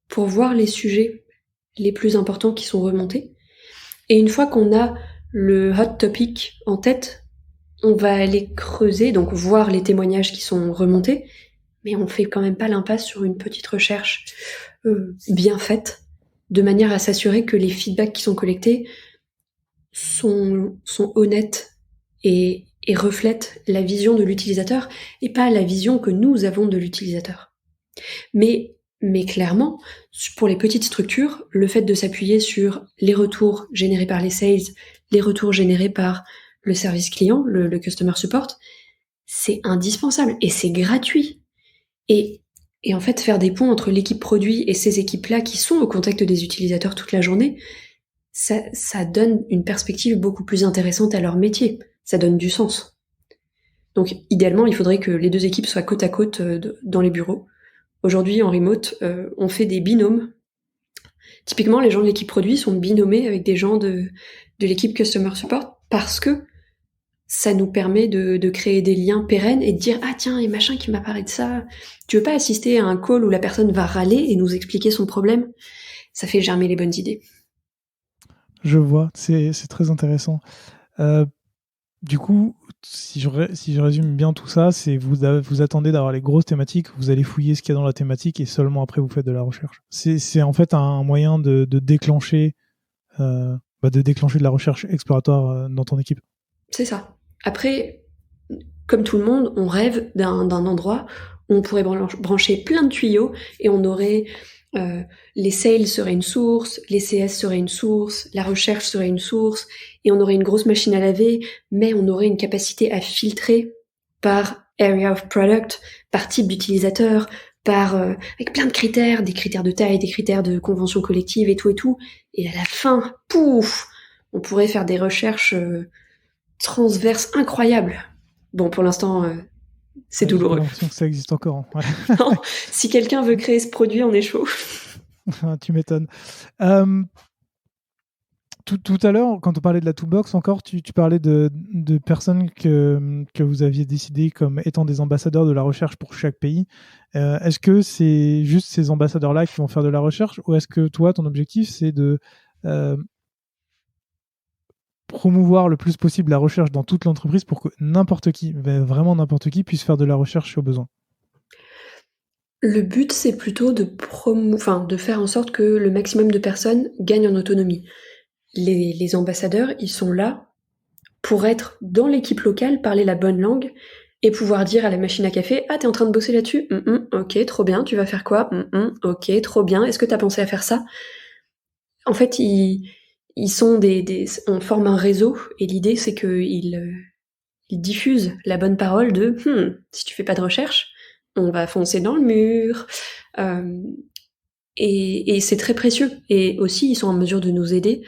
pour voir les sujets les plus importants qui sont remontés. Et une fois qu'on a le hot topic en tête, on va aller creuser, donc voir les témoignages qui sont remontés, mais on fait quand même pas l'impasse sur une petite recherche bien faite, de manière à s'assurer que les feedbacks qui sont collectés sont honnêtes et reflètent la vision de l'utilisateur et pas la vision que nous avons de l'utilisateur. Mais clairement, pour les petites structures, le fait de s'appuyer sur les retours générés par les sales, les retours générés par le service client, le customer support, c'est indispensable et c'est gratuit. Et en fait, faire des ponts entre l'équipe produit et ces équipes-là qui sont au contact des utilisateurs toute la journée, ça donne une perspective beaucoup plus intéressante à leur métier. Ça donne du sens. Donc, idéalement, il faudrait que les deux équipes soient côte à côte dans les bureaux. Aujourd'hui, en remote, on fait des binômes. Typiquement, les gens de l'équipe produit sont binômés avec des gens de l'équipe customer support parce que ça nous permet de créer des liens pérennes et de dire « Ah tiens, et machin qui m'a parlé de ça, tu veux pas assister à un call où la personne va râler et nous expliquer son problème ?» Ça fait germer les bonnes idées. Je vois, c'est très intéressant. Du coup, si je résume bien tout ça, c'est vous attendez d'avoir les grosses thématiques, vous allez fouiller ce qu'il y a dans la thématique et seulement après vous faites de la recherche. C'est en fait un moyen de déclencher de la recherche exploratoire dans ton équipe. C'est ça. Après, comme tout le monde, on rêve d'un endroit où on pourrait brancher plein de tuyaux et on aurait les sales seraient une source, les CS seraient une source, la recherche serait une source, et on aurait une grosse machine à laver, mais on aurait une capacité à filtrer par area of product, par type d'utilisateur, avec plein de critères, des critères de taille, des critères de convention collective et tout, et à la fin, pouf, on pourrait faire des recherches transverses incroyables. Bon, pour l'instant, c'est douloureux. J'ai l'impression que ça existe encore. Ouais. Non, si quelqu'un veut créer ce produit, on est chaud. Tu m'étonnes. Tout à l'heure, quand on parlait de la toolbox encore, tu parlais de personnes que vous aviez décidé comme étant des ambassadeurs de la recherche pour chaque pays. Est-ce que c'est juste ces ambassadeurs-là qui vont faire de la recherche ou est-ce que toi, ton objectif, c'est de promouvoir le plus possible la recherche dans toute l'entreprise pour que n'importe qui, vraiment n'importe qui, puisse faire de la recherche au besoin? Le but, c'est plutôt de faire en sorte que le maximum de personnes gagnent en autonomie. Les ambassadeurs, ils sont là pour être dans l'équipe locale, parler la bonne langue et pouvoir dire à la machine à café, ah, t'es en train de bosser là-dessus? Ok, trop bien, tu vas faire quoi? Ok, trop bien, est-ce que t'as pensé à faire ça? En fait, ils sont on forme un réseau, et l'idée, c'est qu'ils diffusent la bonne parole de, si tu fais pas de recherche, on va foncer dans le mur. Et c'est très précieux. Et aussi, ils sont en mesure de nous aider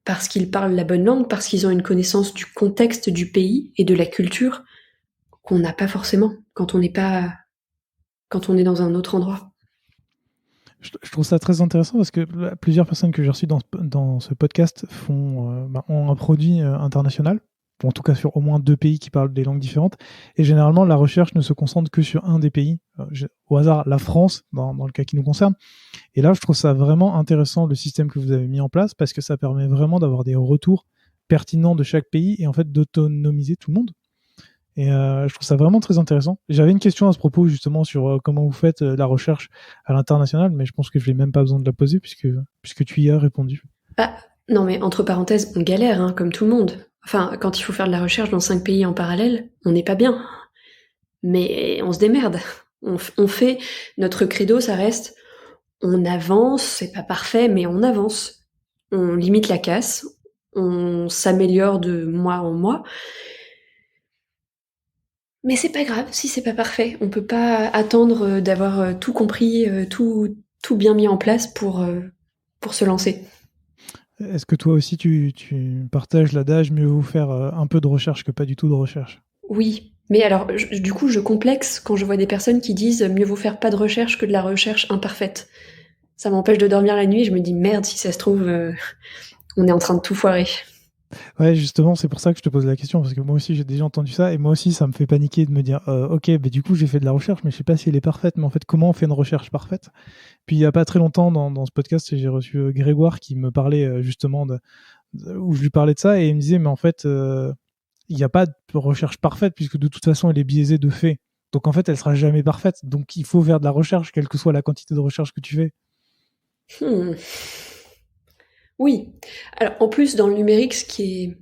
parce qu'ils parlent la bonne langue, parce qu'ils ont une connaissance du contexte du pays et de la culture qu'on n'a pas forcément quand on est dans un autre endroit. Je trouve ça très intéressant parce que plusieurs personnes que j'ai reçues dans ce podcast ont un produit international, ou en tout cas sur au moins 2 pays qui parlent des langues différentes. Et généralement, la recherche ne se concentre que sur un des pays. Au hasard, la France, dans le cas qui nous concerne. Et là, je trouve ça vraiment intéressant, le système que vous avez mis en place, parce que ça permet vraiment d'avoir des retours pertinents de chaque pays et en fait d'autonomiser tout le monde. Et je trouve ça vraiment très intéressant. J'avais une question à ce propos justement sur comment vous faites la recherche à l'international, mais je pense que je n'ai même pas besoin de la poser puisque tu y as répondu. Ah, non mais entre parenthèses, on galère, hein, comme tout le monde. Enfin, quand il faut faire de la recherche dans 5 pays en parallèle, on n'est pas bien. Mais on se démerde. On fait, notre credo, ça reste, on avance, c'est pas parfait, mais on avance. On limite la casse, on s'améliore de mois en mois. Mais c'est pas grave si c'est pas parfait. On peut pas attendre d'avoir tout compris, tout bien mis en place pour se lancer. Est-ce que toi aussi tu partages l'adage mieux vaut faire un peu de recherche que pas du tout de recherche? Oui, mais alors du coup je complexe quand je vois des personnes qui disent mieux vaut faire pas de recherche que de la recherche imparfaite. Ça m'empêche de dormir la nuit, je me dis merde si ça se trouve on est en train de tout foirer. Ouais, justement, c'est pour ça que je te pose la question, parce que moi aussi j'ai déjà entendu ça, et moi aussi ça me fait paniquer de me dire, ok, bah, du coup j'ai fait de la recherche, mais je sais pas si elle est parfaite, mais en fait comment on fait une recherche parfaite? Puis il y a pas très longtemps dans ce podcast, j'ai reçu Grégoire qui me parlait justement où je lui parlais de ça, et il me disait, mais en fait, il n'y a pas de recherche parfaite, puisque de toute façon elle est biaisée de fait. Donc en fait elle sera jamais parfaite, donc il faut faire de la recherche, quelle que soit la quantité de recherche que tu fais. Hmm. Oui. Alors en plus dans le numérique, ce qui est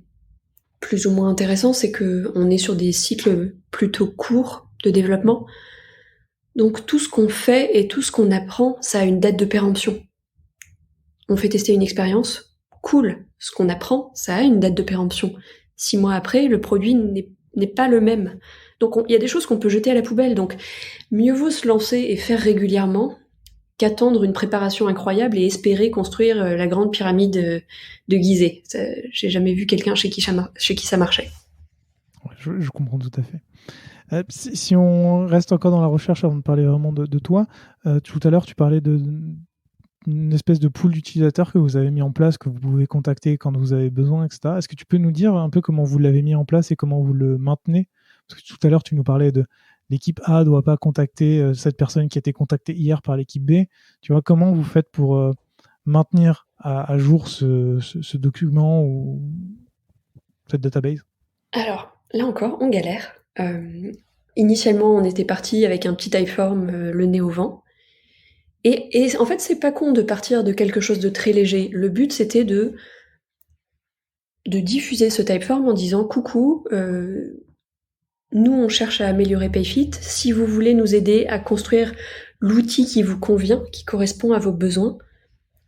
plus ou moins intéressant, c'est que on est sur des cycles plutôt courts de développement. Donc tout ce qu'on fait et tout ce qu'on apprend, ça a une date de péremption. On fait tester une expérience, cool. Ce qu'on apprend, ça a une date de péremption. 6 mois après, le produit n'est pas le même. Donc il y a des choses qu'on peut jeter à la poubelle. Donc mieux vaut se lancer et faire régulièrement qu'attendre une préparation incroyable et espérer construire la grande pyramide de Gizeh. J'ai jamais vu quelqu'un chez qui ça marchait. Ouais, je comprends tout à fait. Si on reste encore dans la recherche avant de parler vraiment de toi, tout à l'heure tu parlais d'une espèce de pool d'utilisateurs que vous avez mis en place, que vous pouvez contacter quand vous avez besoin, etc. Est-ce que tu peux nous dire un peu comment vous l'avez mis en place et comment vous le maintenez? Parce que tout à l'heure tu nous parlais de l'équipe A ne doit pas contacter cette personne qui a été contactée hier par l'équipe B. Tu vois, comment vous faites pour maintenir à jour ce document ou cette database? Alors, là encore, on galère. Initialement, on était parti avec un petit Typeform, le nez au vent. Et en fait, c'est pas con de partir de quelque chose de très léger. Le but, c'était de diffuser ce Typeform en disant coucou, nous on cherche à améliorer Payfit. Si vous voulez nous aider à construire l'outil qui vous convient, qui correspond à vos besoins,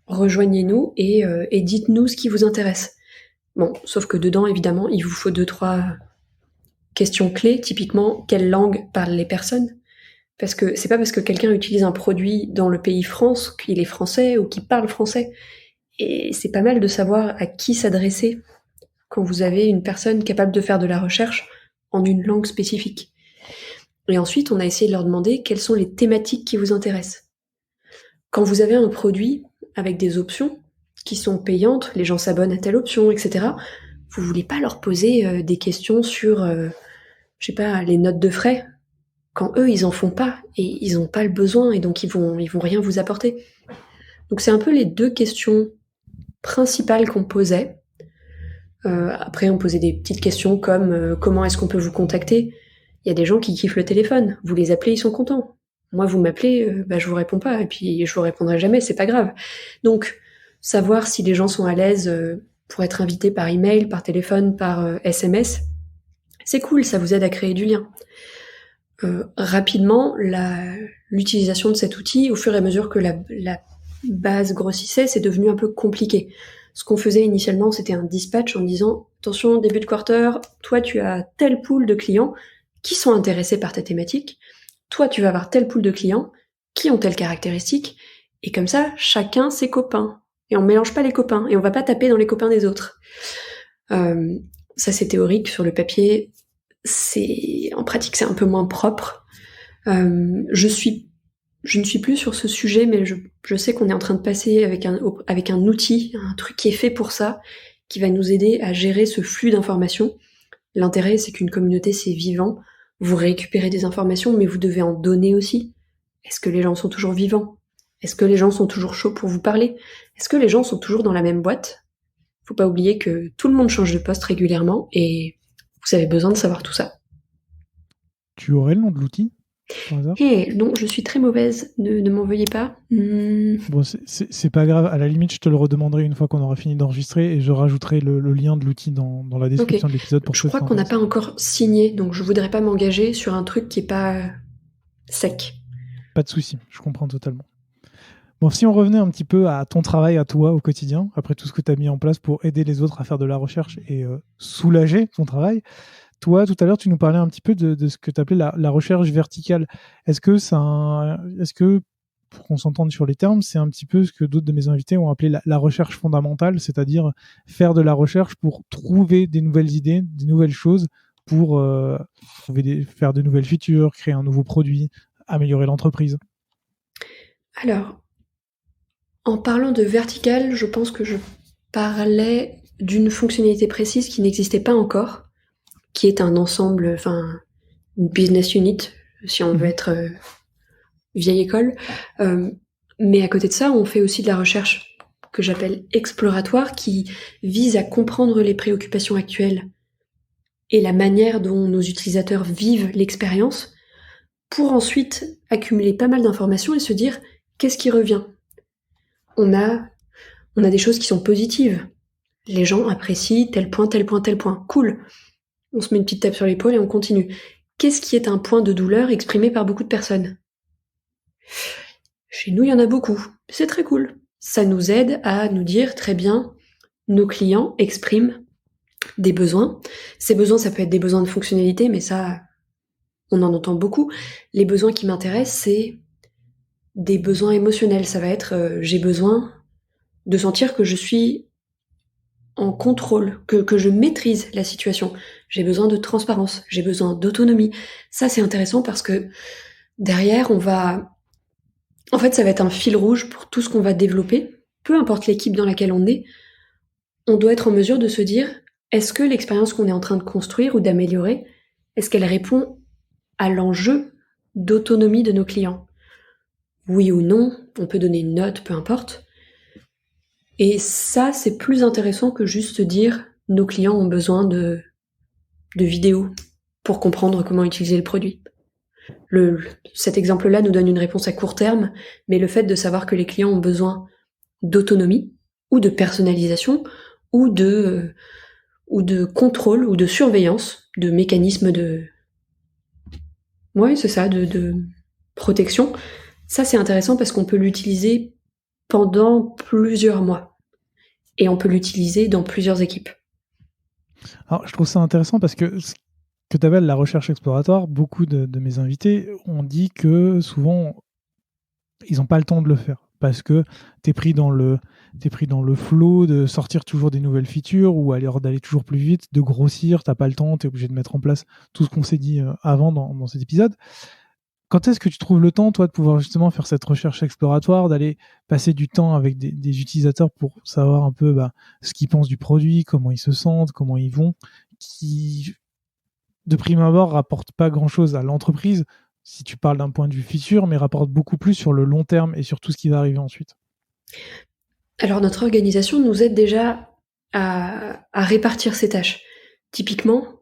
rejoignez-nous et dites-nous ce qui vous intéresse. Bon, sauf que dedans, évidemment, il vous faut 2-3 questions clés. Typiquement, quelle langue parlent les personnes? Parce que c'est pas parce que quelqu'un utilise un produit dans le pays France qu'il est français ou qu'il parle français. Et c'est pas mal de savoir à qui s'adresser quand vous avez une personne capable de faire de la recherche en une langue spécifique. Et ensuite, on a essayé de leur demander quelles sont les thématiques qui vous intéressent. Quand vous avez un produit avec des options qui sont payantes, les gens s'abonnent à telle option, etc., vous voulez pas leur poser des questions sur, je sais pas, les notes de frais, quand eux, ils en font pas, et ils ont pas le besoin, et donc ils vont rien vous apporter. Donc c'est un peu les 2 questions principales qu'on posait. Après, on posait des petites questions comme comment est-ce qu'on peut vous contacter? Il y a des gens qui kiffent le téléphone. Vous les appelez, ils sont contents. Moi, vous m'appelez, je vous réponds pas, et puis je vous répondrai jamais, c'est pas grave. Donc, savoir si les gens sont à l'aise pour être invités par email, par téléphone, par SMS, C'est cool, ça vous aide à créer du lien. Rapidement, l'utilisation de cet outil, au fur et à mesure que la base grossissait, c'est devenu un peu compliqué. Ce qu'on faisait initialement, c'était un dispatch en disant « Attention, début de quarter, toi tu as tel pool de clients qui sont intéressés par ta thématique, toi tu vas avoir tel pool de clients qui ont telle caractéristique, et comme ça, chacun ses copains. Et on mélange pas les copains, et on va pas taper dans les copains des autres. » Ça c'est théorique, sur le papier, en pratique c'est un peu moins propre. Je ne suis plus sur ce sujet, mais je sais qu'on est en train de passer avec un outil, un truc qui est fait pour ça, qui va nous aider à gérer ce flux d'informations. L'intérêt, c'est qu'une communauté, c'est vivant. Vous récupérez des informations, mais vous devez en donner aussi. Est-ce que les gens sont toujours vivants? Est-ce que les gens sont toujours chauds pour vous parler? Est-ce que les gens sont toujours dans la même boîte? Faut pas oublier que tout le monde change de poste régulièrement et vous avez besoin de savoir tout ça. Tu aurais le nom de l'outil par hasard? Non, je suis très mauvaise, ne m'en veuillez pas. Bon, c'est pas grave, à la limite, je te le redemanderai une fois qu'on aura fini d'enregistrer et je rajouterai le lien de l'outil dans la description de l'épisode pour je crois qu'on n'a pas encore signé, donc je voudrais pas m'engager sur un truc qui est pas sec. Pas de souci, je comprends totalement. Bon, si on revenait un petit peu à ton travail, à toi, au quotidien, après tout ce que tu as mis en place pour aider les autres à faire de la recherche et soulager ton travail, toi, tout à l'heure, tu nous parlais un petit peu de ce que tu appelais la recherche verticale. Est-ce que, pour qu'on s'entende sur les termes, c'est un petit peu ce que d'autres de mes invités ont appelé la recherche fondamentale, c'est-à-dire faire de la recherche pour trouver des nouvelles idées, des nouvelles choses, pour faire de nouvelles features, créer un nouveau produit, améliorer l'entreprise? Alors, en parlant de vertical, je pense que je parlais d'une fonctionnalité précise qui n'existait pas encore, qui est un ensemble, une business unit, si on veut être vieille école. Mais à côté de ça, on fait aussi de la recherche que j'appelle exploratoire, qui vise à comprendre les préoccupations actuelles et la manière dont nos utilisateurs vivent l'expérience, pour ensuite accumuler pas mal d'informations et se dire qu'est-ce qui revient. On a des choses qui sont positives. Les gens apprécient tel point, tel point, tel point. Cool. On se met une petite tape sur l'épaule et on continue. Qu'est-ce qui est un point de douleur exprimé par beaucoup de personnes? Chez nous, il y en a beaucoup. C'est très cool. Ça nous aide à nous dire, très bien, nos clients expriment des besoins. Ces besoins, ça peut être des besoins de fonctionnalité, mais ça, on en entend beaucoup. Les besoins qui m'intéressent, c'est des besoins émotionnels. Ça va être, j'ai besoin de sentir que je suis en contrôle, que je maîtrise la situation. J'ai besoin de transparence, j'ai besoin d'autonomie. Ça, c'est intéressant parce que derrière, en fait, ça va être un fil rouge pour tout ce qu'on va développer. Peu importe l'équipe dans laquelle on est, on doit être en mesure de se dire, est-ce que l'expérience qu'on est en train de construire ou d'améliorer, est-ce qu'elle répond à l'enjeu d'autonomie de nos clients? Oui ou non, on peut donner une note, peu importe. Et ça, c'est plus intéressant que juste dire nos clients ont besoin de vidéos pour comprendre comment utiliser le produit. Cet exemple-là nous donne une réponse à court terme, mais le fait de savoir que les clients ont besoin d'autonomie ou de personnalisation ou de contrôle ou de surveillance, de mécanismes de protection, ça c'est intéressant parce qu'on peut l'utiliser pendant plusieurs mois. Et on peut l'utiliser dans plusieurs équipes. Alors, je trouve ça intéressant parce que ce que tu appelles la recherche exploratoire, beaucoup de mes invités ont dit que souvent, ils n'ont pas le temps de le faire parce que tu es pris dans le flow de sortir toujours des nouvelles features ou d'aller toujours plus vite, de grossir, tu n'as pas le temps, tu es obligé de mettre en place tout ce qu'on s'est dit avant dans cet épisode. Quand est-ce que tu trouves le temps, toi, de pouvoir justement faire cette recherche exploratoire, d'aller passer du temps avec des utilisateurs pour savoir un peu ce qu'ils pensent du produit, comment ils se sentent, comment ils vont, qui, de prime abord, rapportent pas grand-chose à l'entreprise, si tu parles d'un point de vue feature, mais rapportent beaucoup plus sur le long terme et sur tout ce qui va arriver ensuite? Alors, notre organisation nous aide déjà à répartir ces tâches. Typiquement,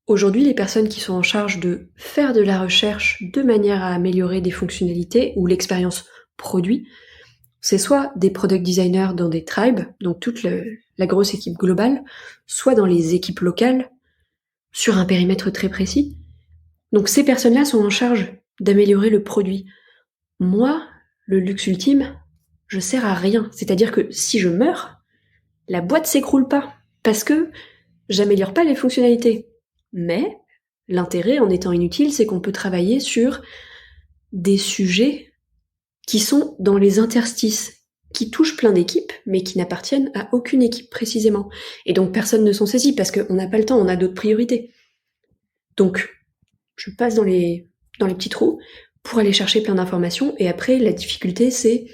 aujourd'hui, les personnes qui sont en charge de faire de la recherche de manière à améliorer des fonctionnalités ou l'expérience produit, c'est soit des product designers dans des tribes, donc toute la grosse équipe globale, soit dans les équipes locales, sur un périmètre très précis. Donc ces personnes-là sont en charge d'améliorer le produit. Moi, le luxe ultime, je sers à rien. C'est-à-dire que si je meurs, la boîte s'écroule pas parce que j'améliore pas les fonctionnalités. Mais l'intérêt en étant inutile, c'est qu'on peut travailler sur des sujets qui sont dans les interstices, qui touchent plein d'équipes, mais qui n'appartiennent à aucune équipe précisément. Et donc personne ne s'en saisit parce qu'on n'a pas le temps, on a d'autres priorités. Donc je passe dans les petits trous pour aller chercher plein d'informations, et après la difficulté c'est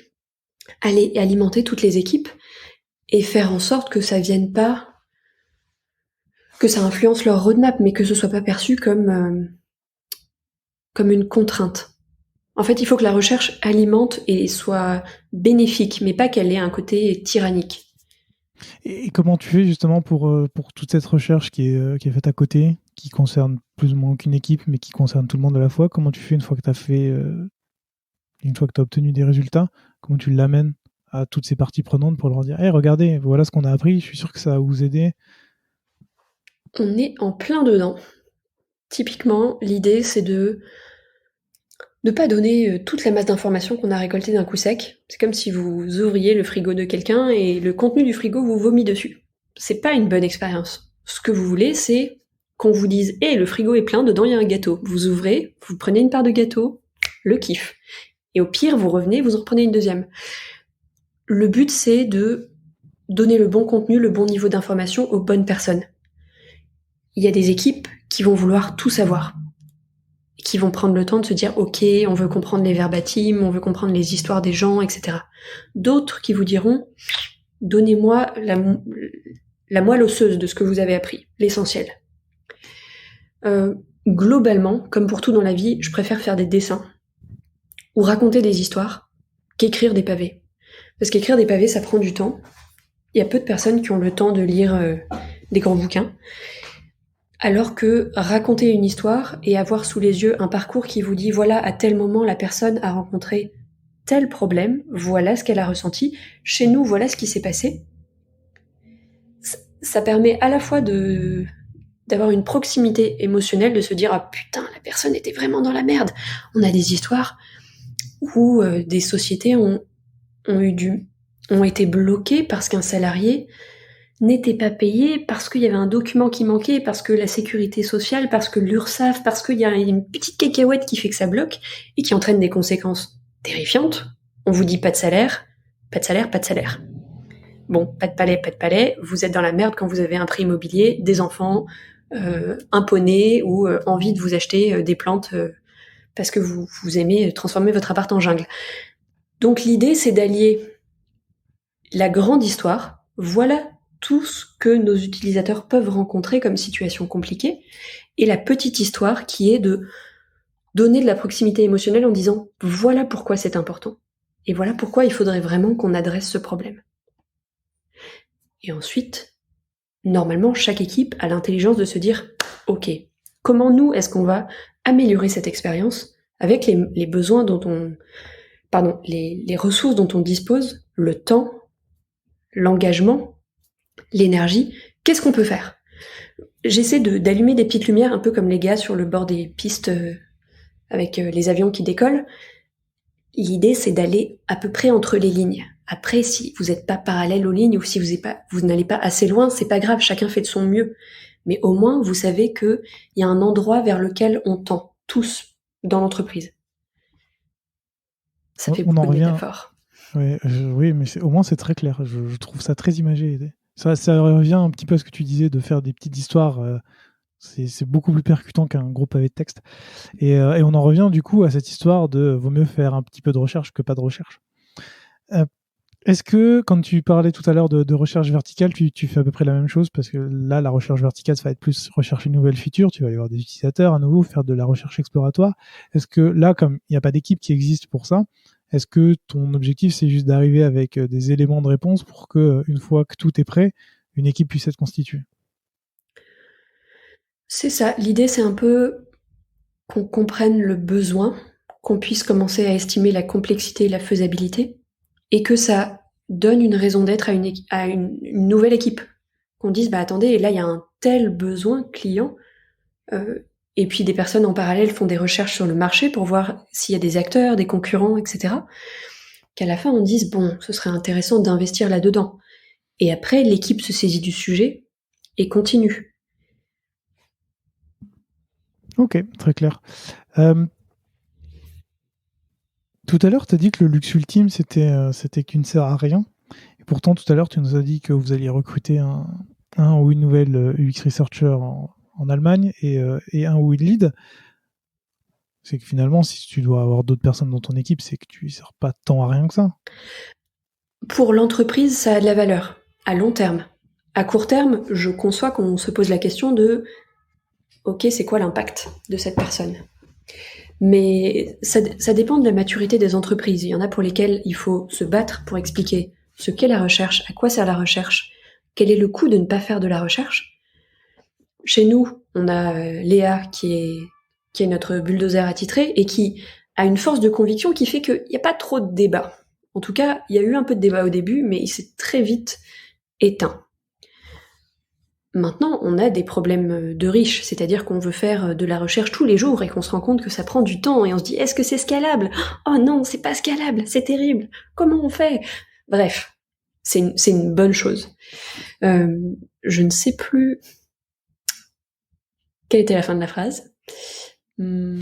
aller alimenter toutes les équipes et faire en sorte que ça vienne pas, que ça influence leur roadmap, mais que ce soit pas perçu comme une contrainte. En fait, il faut que la recherche alimente et soit bénéfique, mais pas qu'elle ait un côté tyrannique. Et comment tu fais justement pour toute cette recherche qui est faite à côté, qui concerne plus ou moins aucune équipe, mais qui concerne tout le monde à la fois? Comment tu fais une fois que tu as obtenu des résultats? Comment tu l'amènes à toutes ces parties prenantes pour leur dire: hey, regardez, voilà ce qu'on a appris, je suis sûr que ça va vous aider? On est en plein dedans. Typiquement, l'idée c'est de ne pas donner toute la masse d'informations qu'on a récoltées d'un coup sec. C'est comme si vous ouvriez le frigo de quelqu'un et le contenu du frigo vous vomit dessus. C'est pas une bonne expérience. Ce que vous voulez, c'est qu'on vous dise « le frigo est plein, dedans il y a un gâteau ». Vous ouvrez, vous prenez une part de gâteau, le kiff. Et au pire, vous revenez, vous en reprenez une deuxième. Le but, c'est de donner le bon contenu, le bon niveau d'information aux bonnes personnes. Il y a des équipes qui vont vouloir tout savoir, qui vont prendre le temps de se dire « Ok, on veut comprendre les verbatims, on veut comprendre les histoires des gens, etc. » D'autres qui vous diront « Donnez-moi la moelle osseuse de ce que vous avez appris, l'essentiel. » Globalement, comme pour tout dans la vie, je préfère faire des dessins ou raconter des histoires qu'écrire des pavés. Parce qu'écrire des pavés, ça prend du temps. Il y a peu de personnes qui ont le temps de lire des grands bouquins. Alors que raconter une histoire et avoir sous les yeux un parcours qui vous dit voilà, à tel moment la personne a rencontré tel problème, voilà ce qu'elle a ressenti, chez nous voilà ce qui s'est passé, ça permet à la fois d'avoir une proximité émotionnelle, de se dire ah putain, la personne était vraiment dans la merde. On a des histoires où des sociétés ont été bloquées parce qu'un salarié n'était pas payé, parce qu'il y avait un document qui manquait, parce que la sécurité sociale, parce que l'URSSAF, parce qu'il y a une petite cacahuète qui fait que ça bloque et qui entraîne des conséquences terrifiantes. On vous dit pas de salaire, pas de salaire, pas de salaire. Bon, pas de palais, vous êtes dans la merde quand vous avez un prêt immobilier, des enfants, un poney ou envie de vous acheter des plantes parce que vous aimez transformer votre appart en jungle. Donc l'idée, c'est d'allier la grande histoire, voilà tout ce que nos utilisateurs peuvent rencontrer comme situation compliquée, et la petite histoire qui est de donner de la proximité émotionnelle en disant voilà pourquoi c'est important, et voilà pourquoi il faudrait vraiment qu'on adresse ce problème. Et ensuite, normalement, chaque équipe a l'intelligence de se dire ok, comment nous est-ce qu'on va améliorer cette expérience avec les besoins les ressources dont on dispose, le temps, l'engagement, l'énergie, qu'est-ce qu'on peut faire? J'essaie d'allumer des petites lumières, un peu comme les gars sur le bord des pistes avec les avions qui décollent. L'idée, c'est d'aller à peu près entre les lignes. Après, si vous n'êtes pas parallèle aux lignes ou si vous n'allez pas assez loin, c'est pas grave, chacun fait de son mieux. Mais au moins, vous savez qu'il y a un endroit vers lequel on tend, tous, dans l'entreprise. Ça fait beaucoup de métaphores. Oui, mais au moins c'est très clair. Je trouve ça très imagé. Ça revient un petit peu à ce que tu disais de faire des petites histoires. C'est beaucoup plus percutant qu'un gros pavé de texte. Et on en revient du coup à cette histoire de vaut mieux faire un petit peu de recherche que pas de recherche. Est-ce que quand tu parlais tout à l'heure de recherche verticale, tu fais à peu près la même chose? Parce que là, la recherche verticale, ça va être plus rechercher une nouvelle feature, tu vas aller voir des utilisateurs à nouveau, faire de la recherche exploratoire. Est-ce que là, comme il n'y a pas d'équipe qui existe pour ça, est-ce que ton objectif, c'est juste d'arriver avec des éléments de réponse pour que, une fois que tout est prêt, une équipe puisse être constituée? C'est ça. L'idée, c'est un peu qu'on comprenne le besoin, qu'on puisse commencer à estimer la complexité et la faisabilité, et que ça donne une raison d'être à une nouvelle équipe. Qu'on dise, attendez, là, il y a un tel besoin client, Et puis des personnes en parallèle font des recherches sur le marché pour voir s'il y a des acteurs, des concurrents, etc. Qu'à la fin on dise bon, ce serait intéressant d'investir là-dedans. Et après, l'équipe se saisit du sujet et continue. Ok, très clair. Tout à l'heure, tu as dit que le luxe ultime, c'était qu'une sert à rien. Et pourtant, tout à l'heure, tu nous as dit que vous alliez recruter un ou une nouvelle UX Researcher en Allemagne et un ou une lead. C'est que finalement, si tu dois avoir d'autres personnes dans ton équipe, c'est que tu ne sers pas tant à rien que ça. Pour l'entreprise, ça a de la valeur, à long terme. À court terme, je conçois qu'on se pose la question de « Ok, c'est quoi l'impact de cette personne ?» Mais ça dépend de la maturité des entreprises. Il y en a pour lesquelles il faut se battre pour expliquer ce qu'est la recherche, à quoi sert la recherche, quel est le coût de ne pas faire de la recherche. Chez nous, on a Léa qui est notre bulldozer attitré et qui a une force de conviction qui fait qu'il n'y a pas trop de débat. En tout cas, il y a eu un peu de débat au début, mais il s'est très vite éteint. Maintenant, on a des problèmes de riches, c'est-à-dire qu'on veut faire de la recherche tous les jours et qu'on se rend compte que ça prend du temps et on se dit est-ce que c'est scalable ? Oh non, c'est pas scalable, c'est terrible. Comment on fait ? Bref, c'est une bonne chose. Je ne sais plus quelle était la fin de la phrase. Je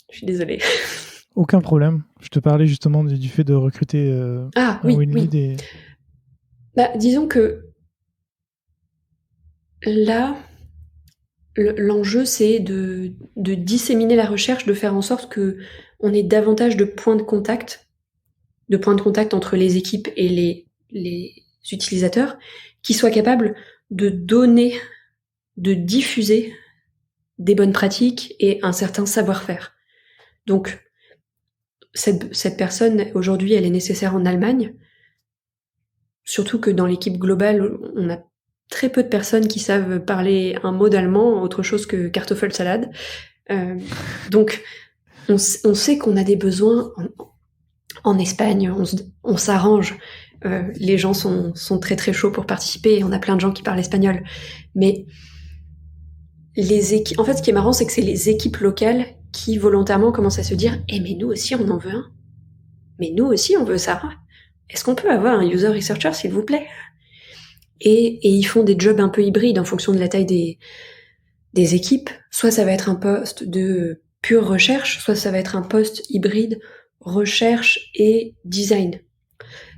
suis désolée. Aucun problème. Je te parlais justement du fait de recruter Oui. lead et... Disons que là, l'enjeu, c'est de disséminer la recherche, de faire en sorte que on ait davantage de points de contact entre les équipes et les utilisateurs, qui soient capables de donner, de diffuser des bonnes pratiques et un certain savoir-faire. Donc, cette personne, aujourd'hui, elle est nécessaire en Allemagne, surtout que dans l'équipe globale, on a très peu de personnes qui savent parler un mot d'allemand, autre chose que Kartoffelsalade. Donc, on sait qu'on a des besoins en Espagne, on s'arrange. Les gens sont très très chauds pour participer, et on a plein de gens qui parlent espagnol. Mais en fait, ce qui est marrant, c'est que c'est les équipes locales qui volontairement commencent à se dire « Eh mais nous aussi on en veut un. Mais nous aussi on veut ça. Est-ce qu'on peut avoir un user researcher s'il vous plaît ?» Et ils font des jobs un peu hybrides en fonction de la taille des équipes. Soit ça va être un poste de pure recherche, soit ça va être un poste hybride recherche et design.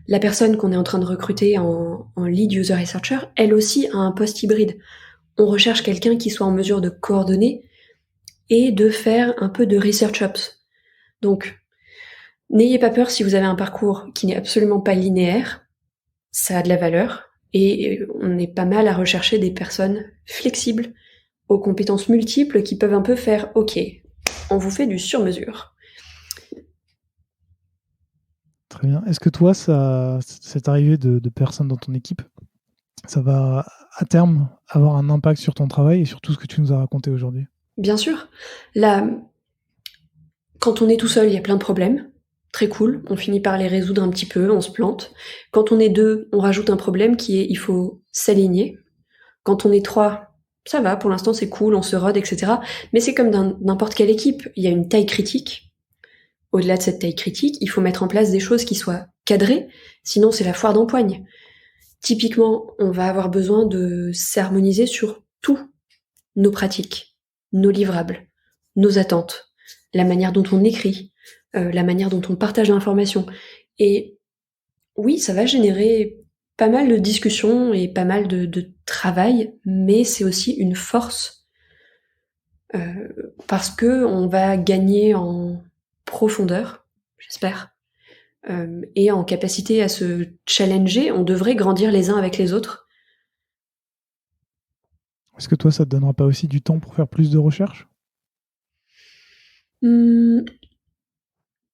La personne qu'on est en train de recruter en lead user researcher, elle aussi a un poste hybride. On recherche quelqu'un qui soit en mesure de coordonner et de faire un peu de research ops. Donc, n'ayez pas peur si vous avez un parcours qui n'est absolument pas linéaire, ça a de la valeur, et on est pas mal à rechercher des personnes flexibles, aux compétences multiples, qui peuvent un peu faire « Ok, on vous fait du sur-mesure ». Très bien. Est-ce que toi, cette arrivée de personnes dans ton équipe, ça va à terme avoir un impact sur ton travail et sur tout ce que tu nous as raconté aujourd'hui ? Bien sûr. Là, quand on est tout seul, il y a plein de problèmes. Très cool. On finit par les résoudre un petit peu, on se plante. Quand on est deux, on rajoute un problème qui est il faut s'aligner. Quand on est trois, ça va, pour l'instant c'est cool, on se rôde, etc. Mais c'est comme dans n'importe quelle équipe. Il y a une taille critique. Au-delà de cette taille critique, il faut mettre en place des choses qui soient cadrées, sinon c'est la foire d'empoigne. Typiquement, on va avoir besoin de s'harmoniser sur tous nos pratiques, nos livrables, nos attentes, la manière dont on écrit, la manière dont on partage l'information. Et oui, ça va générer pas mal de discussions et pas mal de travail, mais c'est aussi une force parce que on va gagner en profondeur, j'espère, et en capacité à se challenger. On devrait grandir les uns avec les autres. Est-ce que toi, ça te donnera pas aussi du temps pour faire plus de recherche ?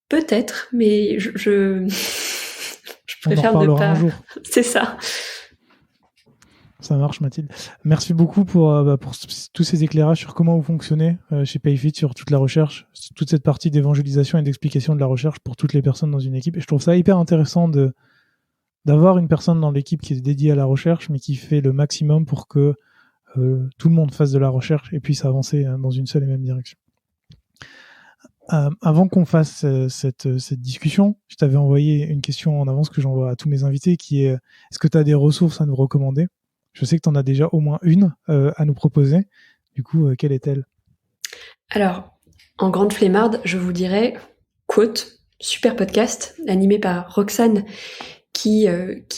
Peut-être, mais je préfère on en reparlera ne pas. un jour. C'est ça. Ça marche, Mathilde. Merci beaucoup pour tous ces éclairages sur comment vous fonctionnez chez Payfit, sur toute la recherche, toute cette partie d'évangélisation et d'explication de la recherche pour toutes les personnes dans une équipe. Et je trouve ça hyper intéressant d'avoir une personne dans l'équipe qui est dédiée à la recherche, mais qui fait le maximum pour que tout le monde fasse de la recherche et puisse avancer dans une seule et même direction. Avant qu'on fasse cette discussion, je t'avais envoyé une question en avance que j'envoie à tous mes invités qui est est-ce que tu as des ressources à nous recommander ? Je sais que tu en as déjà au moins une à nous proposer. Du coup, quelle est-elle ? Alors, en grande flemmarde, je vous dirais Quote, super podcast animé par Roxane qui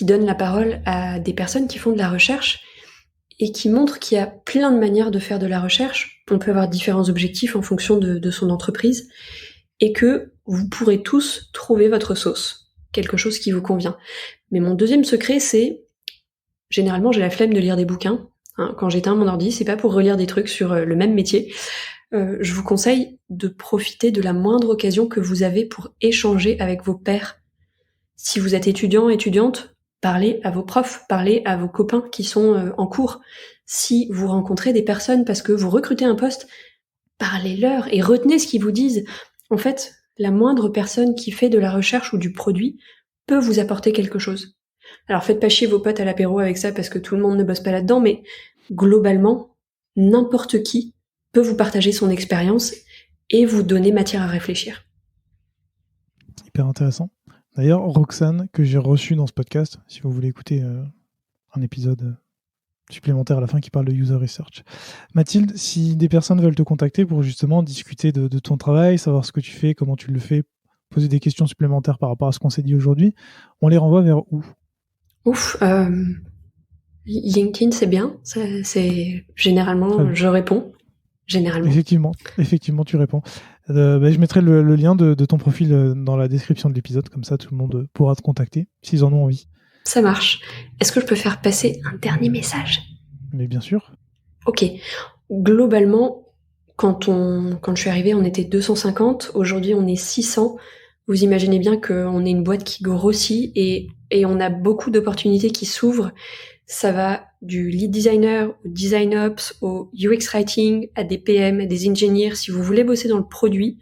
donne la parole à des personnes qui font de la recherche et qui montre qu'il y a plein de manières de faire de la recherche. On peut avoir différents objectifs en fonction de son entreprise et que vous pourrez tous trouver votre sauce, quelque chose qui vous convient. Mais mon deuxième secret, c'est généralement j'ai la flemme de lire des bouquins. Quand j'éteins mon ordi, c'est pas pour relire des trucs sur le même métier. Je vous conseille de profiter de la moindre occasion que vous avez pour échanger avec vos pairs. Si vous êtes étudiant, étudiante, parlez à vos profs, parlez à vos copains qui sont en cours. Si vous rencontrez des personnes parce que vous recrutez un poste, parlez-leur et retenez ce qu'ils vous disent. En fait, la moindre personne qui fait de la recherche ou du produit peut vous apporter quelque chose. Alors faites pas chier vos potes à l'apéro avec ça parce que tout le monde ne bosse pas là-dedans, mais globalement, n'importe qui peut vous partager son expérience et vous donner matière à réfléchir. Hyper intéressant. D'ailleurs, Roxane, que j'ai reçue dans ce podcast, si vous voulez écouter un épisode supplémentaire à la fin qui parle de user research. Mathilde, si des personnes veulent te contacter pour justement discuter de ton travail, savoir ce que tu fais, comment tu le fais, poser des questions supplémentaires par rapport à ce qu'on s'est dit aujourd'hui, on les renvoie vers où ? LinkedIn, c'est bien. C'est généralement, je réponds. Généralement. Effectivement, tu réponds. Je mettrai le lien de ton profil dans la description de l'épisode, comme ça tout le monde pourra te contacter s'ils en ont envie. Ça marche. Est-ce que je peux faire passer un dernier message ? Mais bien sûr. Ok. Globalement, quand je suis arrivée, on était 250. Aujourd'hui, on est 600. Vous imaginez bien qu'on est une boîte qui grossit et on a beaucoup d'opportunités qui s'ouvrent. Ça va du lead designer au design ops, au UX writing, à des PM, à des ingénieurs. Si vous voulez bosser dans le produit,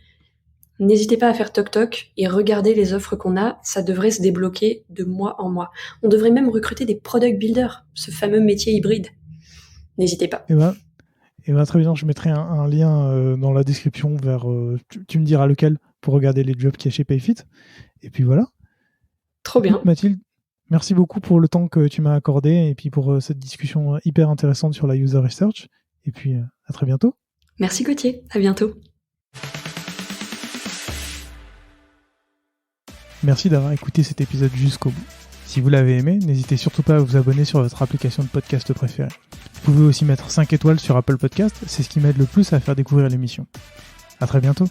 n'hésitez pas à faire toc-toc et regardez les offres qu'on a. Ça devrait se débloquer de mois en mois. On devrait même recruter des product builders, ce fameux métier hybride. N'hésitez pas. Et ben, très bien, je mettrai un lien dans la description vers... tu me diras lequel pour regarder les jobs qu'il y a chez Payfit. Et puis voilà. Trop bien. Écoute, Mathilde, merci beaucoup pour le temps que tu m'as accordé et puis pour cette discussion hyper intéressante sur la user research. Et puis à très bientôt. Merci Gauthier, à bientôt. Merci d'avoir écouté cet épisode jusqu'au bout. Si vous l'avez aimé, n'hésitez surtout pas à vous abonner sur votre application de podcast préférée. Vous pouvez aussi mettre 5 étoiles sur Apple Podcast, c'est ce qui m'aide le plus à faire découvrir l'émission. À très bientôt.